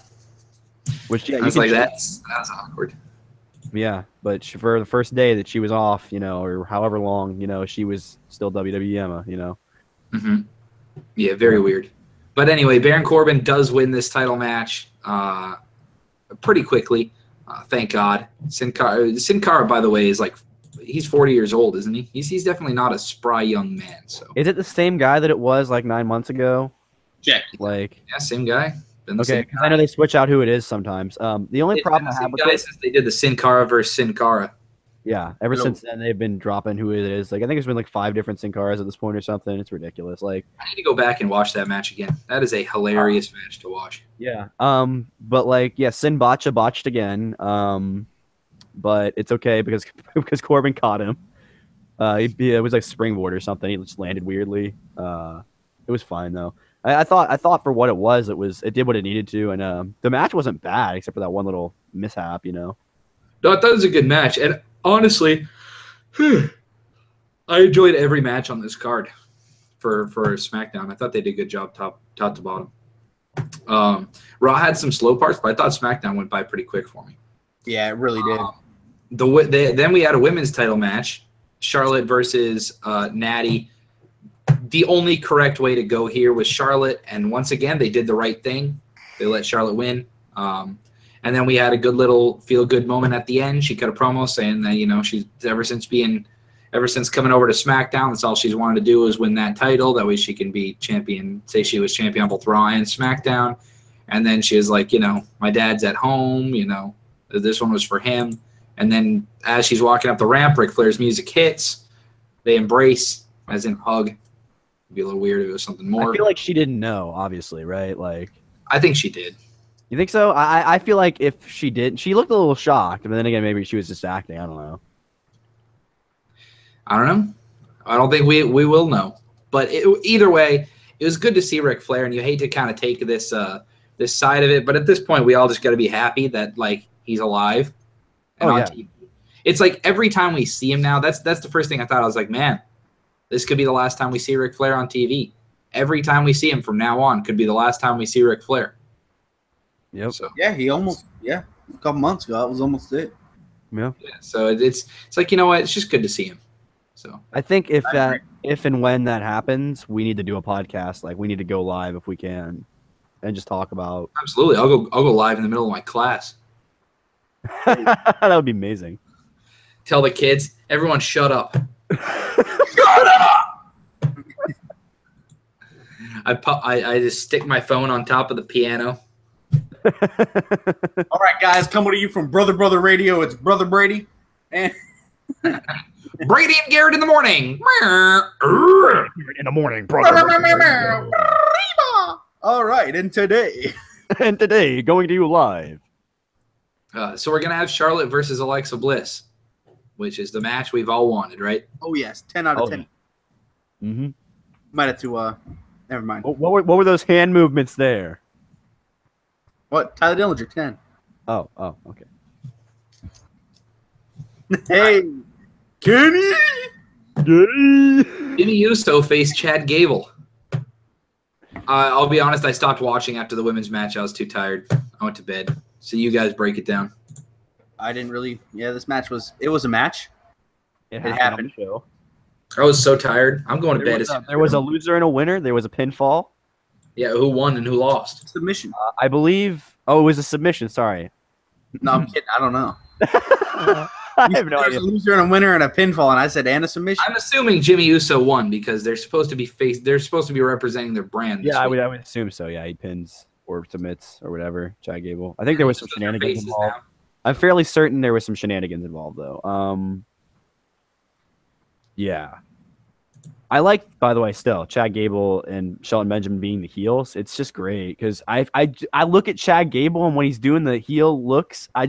Which I was like, that's awkward. Yeah, but for the first day that she was off, or however long, she was still WWE Emma, Mm-hmm. Yeah, very weird. But anyway, Baron Corbin does win this title match pretty quickly. Thank God. Sin Cara, by the way, is like he's 40 years old, isn't he? He's definitely not a spry young man. So Is it the same guy that it was like 9 months ago? Check. Like, yeah, same guy. okay, because I know they switch out who it is sometimes. The only problem I have with guys since they did the Sin Cara versus Sin Cara. yeah, ever since then they've been dropping who it is. Like I think there's been like 5 different Sin Caras at this point or something. It's ridiculous. Like I need to go back and watch that match again. That is a hilarious match to watch. yeah. But like yeah, Sin Bacha botched again. But it's okay because Corbin caught him. It was like springboard or something. He just landed weirdly. It was fine though. I thought for what it was, it did what it needed to, and the match wasn't bad except for that one little mishap, you know. No, I thought it was a good match, and honestly, I enjoyed every match on this card for SmackDown. I thought they did a good job top to bottom. Raw had some slow parts, but I thought SmackDown went by pretty quick for me. Yeah, it really did. Then we had a women's title match, Charlotte versus Natty. The only correct way to go here was Charlotte, and once again, they did the right thing. They let Charlotte win. And then we had a good little feel-good moment at the end. She cut a promo saying that, you know, she's ever since coming over to SmackDown, that's all she's wanted to do is win that title. That way she can be champion, say she was champion on both Raw and SmackDown. And then she was like, you know, my dad's at home, you know, this one was for him. And then as she's walking up the ramp, Ric Flair's music hits. They embrace, as in hug. It'd be a little weird if it was something more. I feel like she didn't know, obviously, right? Like, I think she did. you think so? I feel like if she did, she looked a little shocked, but then again, maybe she was just acting. I don't know. I don't know. I don't think we will know. But either way, it was good to see Ric Flair, and you hate to kind of take this this side of it, but at this point, we all just got to be happy that like he's alive. And on TV. It's like every time we see him now, that's the first thing I thought. I was like, man, this could be the last time we see Ric Flair on TV. Every time we see him from now on could be the last time we see Ric Flair. Yep. So, Yeah, a couple months ago, that was almost it. Yeah. So it's like, you know what? It's just good to see him. So I think if and when that happens, we need to do a podcast. Like we need to go live if we can, and just talk about. Absolutely, I'll go live in the middle of my class. That would be amazing. Tell the kids, everyone, shut up. I just stick my phone on top of the piano. All right, guys, coming to you from Brother Radio. It's Brother Brady and Brady and Garrett in the morning. In the morning, brother. all right, and today going to you live. So we're gonna have Charlotte versus Alexa Bliss, which is the match we've all wanted, right? Oh yes, 10 out of 10. Mm-hmm. Might have to never mind. What were those hand movements there? What? Tyler Dillinger, 10. Oh, okay. Hey, Kenny. Jimmy Uso faced Chad Gable. I'll be honest, I stopped watching after the women's match. I was too tired. I went to bed. So you guys break it down. I didn't really. Yeah, this match was. It was a match. It happened. I was so tired. I'm going to bed. There was a loser and a winner. There was a pinfall. Yeah, who won and who lost? Submission. I believe. Oh, it was a submission. Sorry. No, I'm kidding. I don't know. I have no idea. A loser and a winner and a pinfall, and I said and a submission. I'm assuming Jimmy Uso won because they're supposed to be representing their brand. Yeah, I would assume so. Yeah, he pins or submits or whatever. Chad Gable. I think there was some shenanigans involved. Now. I'm fairly certain there was some shenanigans involved though. Yeah. I like, by the way, still Chad Gable and Shelton Benjamin being the heels. It's just great because I look at Chad Gable and when he's doing the heel looks, I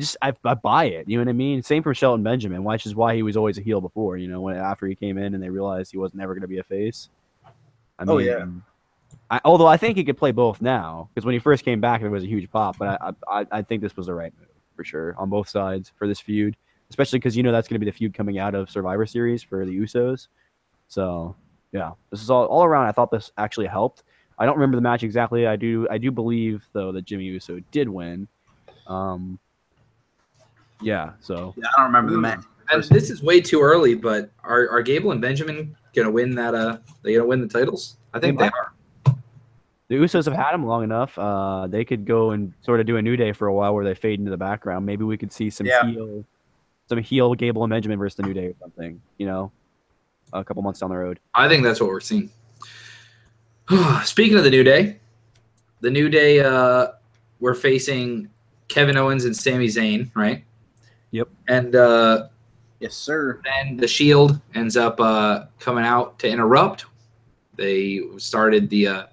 buy it. You know what I mean? Same for Shelton Benjamin, which is why he was always a heel before. You know, after he came in and they realized he was never going to be a face. I mean, although I think he could play both now because when he first came back, it was a huge pop. But I think this was the right move for sure on both sides for this feud, especially because you know that's going to be the feud coming out of Survivor Series for the Usos. So. Yeah, this is all around. I thought this actually helped. I don't remember the match exactly. I do believe though that Jimmy Uso did win. Yeah. So. Yeah, I don't remember the match. And this is way too early, but are Gable and Benjamin gonna win that? They gonna win the titles? I think they are. The Usos have had him long enough. They could go and sort of do a New Day for a while where they fade into the background. Maybe we could see some heel Gable and Benjamin versus the New Day or something, you know, a couple months down the road. I think that's what we're seeing. Speaking of the New Day, we're facing Kevin Owens and Sami Zayn, right? Yep. And yes, sir. then the Shield ends up coming out to interrupt. They started the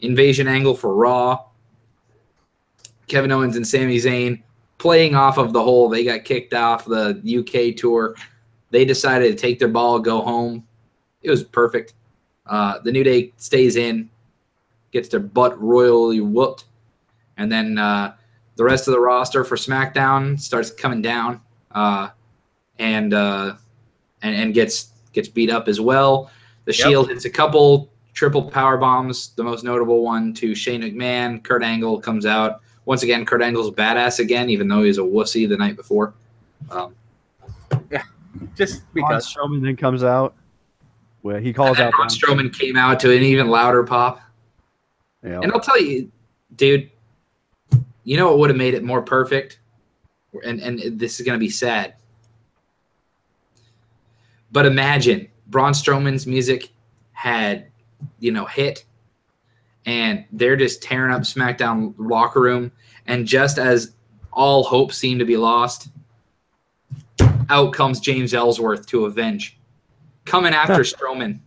invasion angle for Raw. Kevin Owens and Sami Zayn playing off of the whole they got kicked off the UK tour. They decided to take their ball, go home. It was perfect. The New Day stays in, gets their butt royally whooped, and then the rest of the roster for SmackDown starts coming down and gets beat up as well. The Shield hits a couple triple power bombs, the most notable one to Shane McMahon. Kurt Angle comes out. Once again, Kurt Angle's badass again, even though he was a wussy the night before. Yeah, just because. Braun Strowman then comes out. Where he calls out. Braun Strowman came out to an even louder pop. Yeah. And I'll tell you, dude, you know what would have made it more perfect? And this is going to be sad. But imagine Braun Strowman's music had, hit, and they're just tearing up SmackDown locker room. And just as all hope seemed to be lost, out comes James Ellsworth to avenge. Coming after Strowman.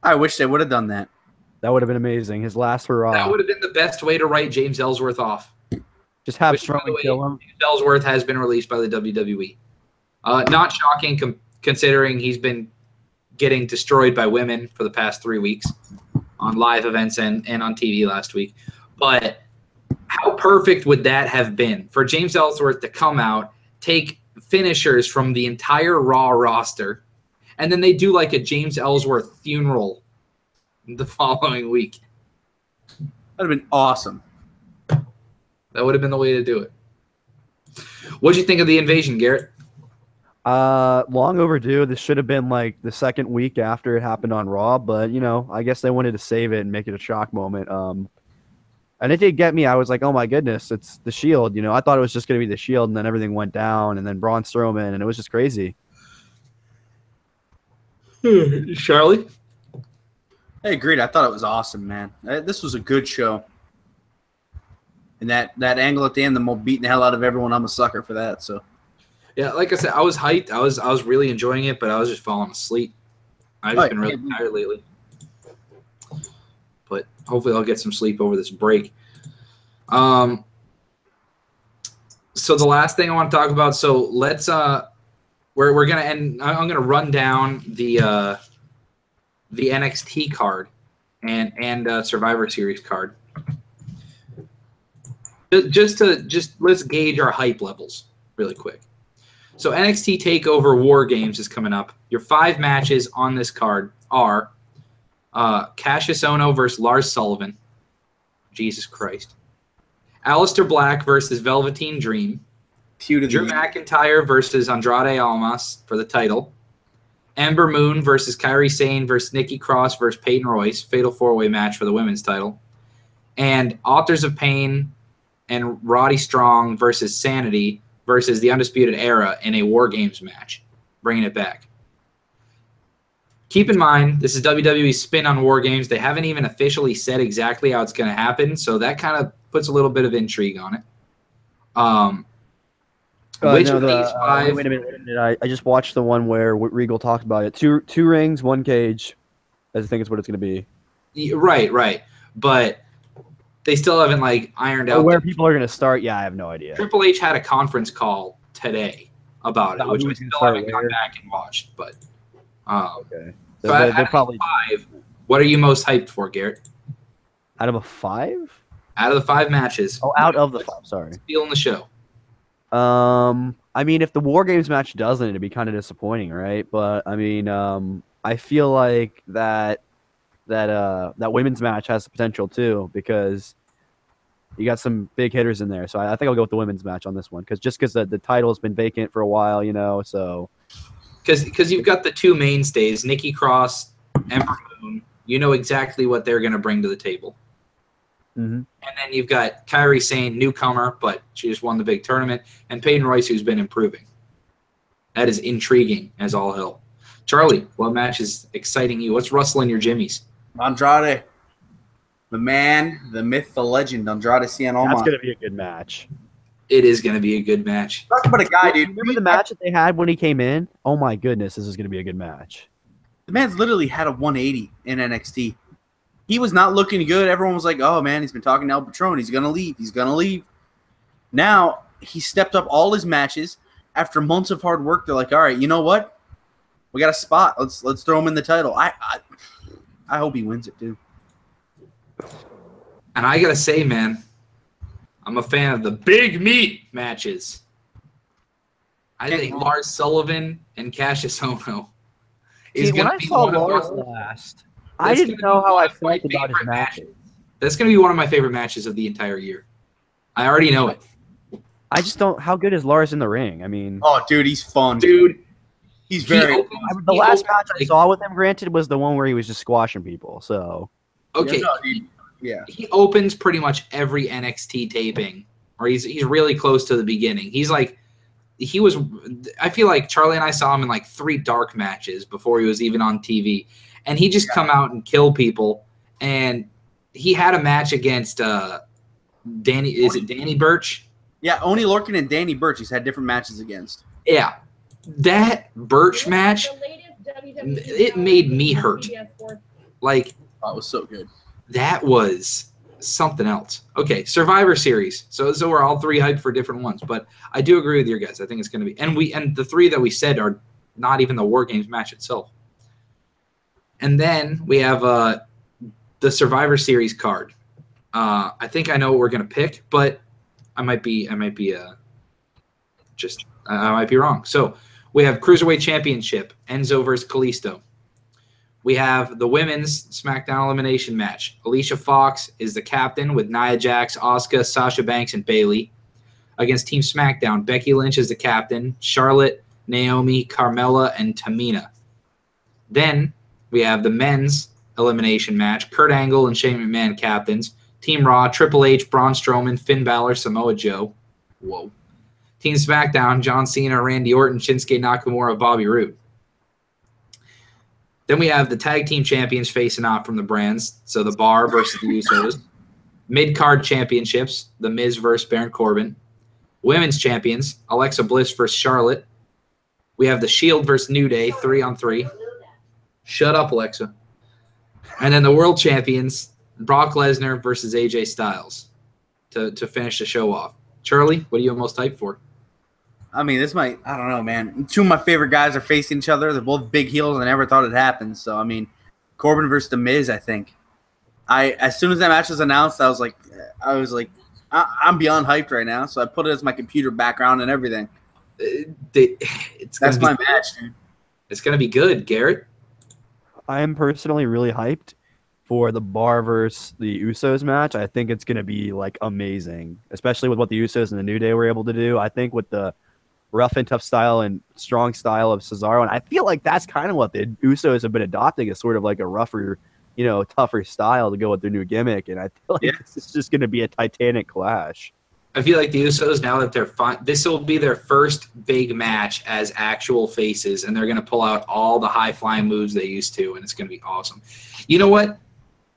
I wish they would have done that. That would have been amazing. His last hurrah. That would have been the best way to write James Ellsworth off. Just have Strowman kill him. James Ellsworth has been released by the WWE. Not shocking considering he's been getting destroyed by women for the past 3 weeks on live events and on TV last week. But how perfect would that have been for James Ellsworth to come out, take finishers from the entire Raw roster, and then they do like a James Ellsworth funeral the following week? That would have been awesome. That would have been the way to do it. What'd you think of the invasion, Garrett? Long overdue. This should have been like the second week after it happened on Raw, but I guess they wanted to save it and make it a shock moment. And it did get me. I was like, oh my goodness, it's the Shield. I thought it was just going to be the Shield, and then everything went down, and then Braun Strowman, and it was just crazy. Charlie? I agreed. I thought it was awesome, man. This was a good show. And that angle at the end, them beating the hell out of everyone, I'm a sucker for that. So, yeah, like I said, I was hyped. I was really enjoying it, but I was just falling asleep. I've just been really tired lately. But hopefully I'll get some sleep over this break. So the last thing I want to talk about. So let's we're gonna end. I'm gonna run down the NXT card and Survivor Series card. Just let's gauge our hype levels really quick. So NXT TakeOver War Games is coming up. Your 5 matches on this card are Cassius Ohno versus Lars Sullivan. Jesus Christ. Aleister Black versus Velveteen Dream. Drew McIntyre versus Andrade Almas for the title. Ember Moon versus Kairi Sane versus Nikki Cross versus Peyton Royce. Fatal 4-way match for the women's title. And Authors of Pain and Roddy Strong versus Sanity versus the Undisputed Era in a War Games match. Bringing it back. Keep in mind, this is WWE's spin on War Games. They haven't even officially said exactly how it's going to happen, so that kind of puts a little bit of intrigue on it. Which of these 5... wait a minute. I just watched the one where Regal talked about it. Two rings, 1 cage. I think is what it's going to be. Right. But they still haven't ironed out where people are going to start. Yeah, I have no idea. Triple H had a conference call today about it, which we still haven't gone back and watched. But okay, so they're probably 5. What are you most hyped for, Garrett? Out of a 5? Out of the 5 matches. Oh, out of the 5. Sorry. Stealing the show. I mean, if the War Games match doesn't, it'd be kind of disappointing, right? But I mean, I feel like that women's match has the potential too, because you got some big hitters in there. So I think I'll go with the women's match on this one, because the title has been vacant for a while, so. Because you've got the 2 mainstays, Nikki Cross, Ember Moon. You know exactly what they're going to bring to the table. Mm-hmm. And then you've got Kairi Sane, newcomer, but she just won the big tournament, and Peyton Royce, who's been improving. That is intriguing as all hell. Charlie, what match is exciting you? What's rustling your jimmies? Andrade. The man, the myth, the legend, Andrade Cien Almas. That's going to be a good match. It is going to be a good match. Talk about a guy, dude. Remember the match that they had when he came in? Oh, my goodness. This is going to be a good match. The man's literally had a 180 in NXT. He was not looking good. Everyone was like, oh, man, he's been talking to El Patron. He's going to leave. He's going to leave. Now, he stepped up all his matches. After months of hard work, they're like, all right, you know what? We got a spot. Let's throw him in the title. I hope he wins it, dude. And I got to say, man, I'm a fan of the big meat matches. I think Lars Sullivan and Cassius Ohno is going to be one of Lars last. I didn't know how I felt about his matches. That's going to be one of my favorite matches of the entire year. I already know it. I just don't. How good is Lars in the ring? I mean, oh, dude, he's fun, dude. He's very. The last match I saw with him, granted, was the one where he was just squashing people. So okay, yeah, no, dude. Yeah. He opens pretty much every NXT taping, or he's really close to the beginning. He's like, I feel like Charlie and I saw him in like 3 dark matches before he was even on TV, and he just come out and kill people. And he had a match against Danny. Is it Danny Burch? Yeah, Oney Lorcan and Danny Burch. He's had different matches against. Yeah, that Burch match, it made me hurt. Like, oh, it was so good. That was something else. Okay, Survivor Series. So we're all 3 hyped for different ones, but I do agree with you guys. I think it's going to be, and the 3 that we said are not even the War Games match itself. And then we have the Survivor Series card. I think I know what we're going to pick, but I might be wrong. So we have Cruiserweight Championship, Enzo versus Kalisto. We have the women's SmackDown elimination match. Alicia Fox is the captain with Nia Jax, Asuka, Sasha Banks, and Bayley. Against Team SmackDown, Becky Lynch is the captain, Charlotte, Naomi, Carmella, and Tamina. Then we have the men's elimination match. Kurt Angle and Shane McMahon captains. Team Raw, Triple H, Braun Strowman, Finn Balor, Samoa Joe. Whoa. Team SmackDown, John Cena, Randy Orton, Shinsuke Nakamura, Bobby Roode. Then we have the tag team champions facing off from the brands. So the Bar versus the Usos. Mid-card championships, The Miz versus Baron Corbin. Women's champions, Alexa Bliss versus Charlotte. We have the Shield versus New Day, 3-on-3. Shut up, Alexa. And then the world champions, Brock Lesnar versus AJ Styles to finish the show off. Charlie, what are you most hyped for? I mean, I don't know, man. 2 of my favorite guys are facing each other. They're both big heels. I never thought it happened. So, I mean, Corbin versus The Miz, I think. As soon as that match was announced, I was like, I'm beyond hyped right now. So I put it as my computer background and everything. That's my match, dude. It's going to be good, Garrett. I am personally really hyped for the Bar versus the Usos match. I think it's going to be, like, amazing, especially with what the Usos and the New Day were able to do. I think with the rough and tough style and strong style of Cesaro, and I feel like that's kind of what the Usos have been adopting, is sort of like a rougher, tougher style to go with their new gimmick, and I feel like this is just going to be a titanic clash. I feel like the Usos, now that they're fine, this will be their first big match as actual faces, and they're going to pull out all the high-flying moves they used to, and it's going to be awesome. You know what?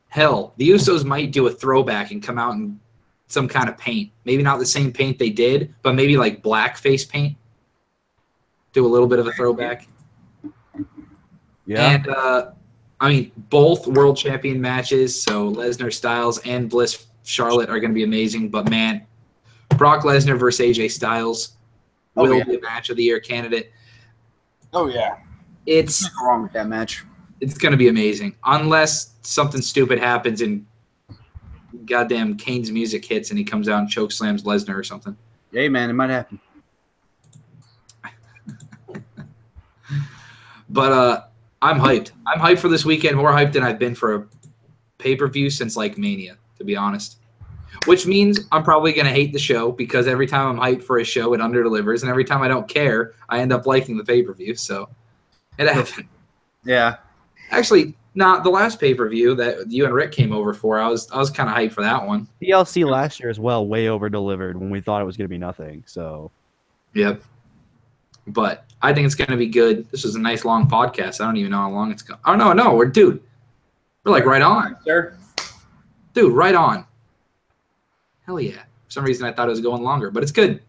Hell, the Usos might do a throwback and come out in some kind of paint. Maybe not the same paint they did, but maybe like black face paint. Do a little bit of a throwback. Yeah. And, I mean, both world champion matches, so Lesnar, Styles, and Bliss, Charlotte are going to be amazing. But, man, Brock Lesnar versus AJ Styles will be a match of the year candidate. Oh, yeah. It's nothing wrong with that match. It's going to be amazing. Unless something stupid happens and goddamn Kane's music hits and he comes out and chokeslams Lesnar or something. Hey, man, it might happen. But I'm hyped. I'm hyped for this weekend, more hyped than I've been for a pay-per-view since, like, Mania, to be honest. Which means I'm probably going to hate the show because every time I'm hyped for a show, it underdelivers. And every time I don't care, I end up liking the pay-per-view. So it happened. Yeah. Actually, Nah, the last pay-per-view that you and Rick came over for, I was kind of hyped for that one. TLC last year as well, way over-delivered when we thought it was going to be nothing. So, yep. But I think it's going to be good. This is a nice long podcast. I don't even know how long it's going. Oh, no. We're like right on. Sir. Dude, right on. Hell yeah. For some reason, I thought it was going longer, but it's good.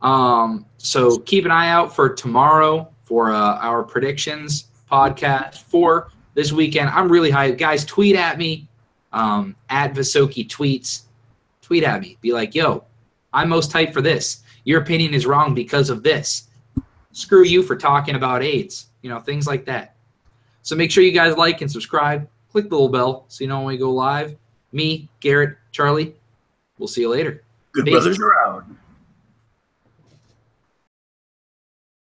So keep an eye out for tomorrow for our predictions podcast for this weekend. I'm really hyped. Guys, tweet at me at Visokii tweets. Tweet at me. Be like, yo, I'm most hyped for this. Your opinion is wrong because of this. Screw you for talking about AIDS. Things like that. So make sure you guys like and subscribe. Click the little bell so you know when we go live. Me, Garrett, Charlie. We'll see you later. Good Peace. brothers are out.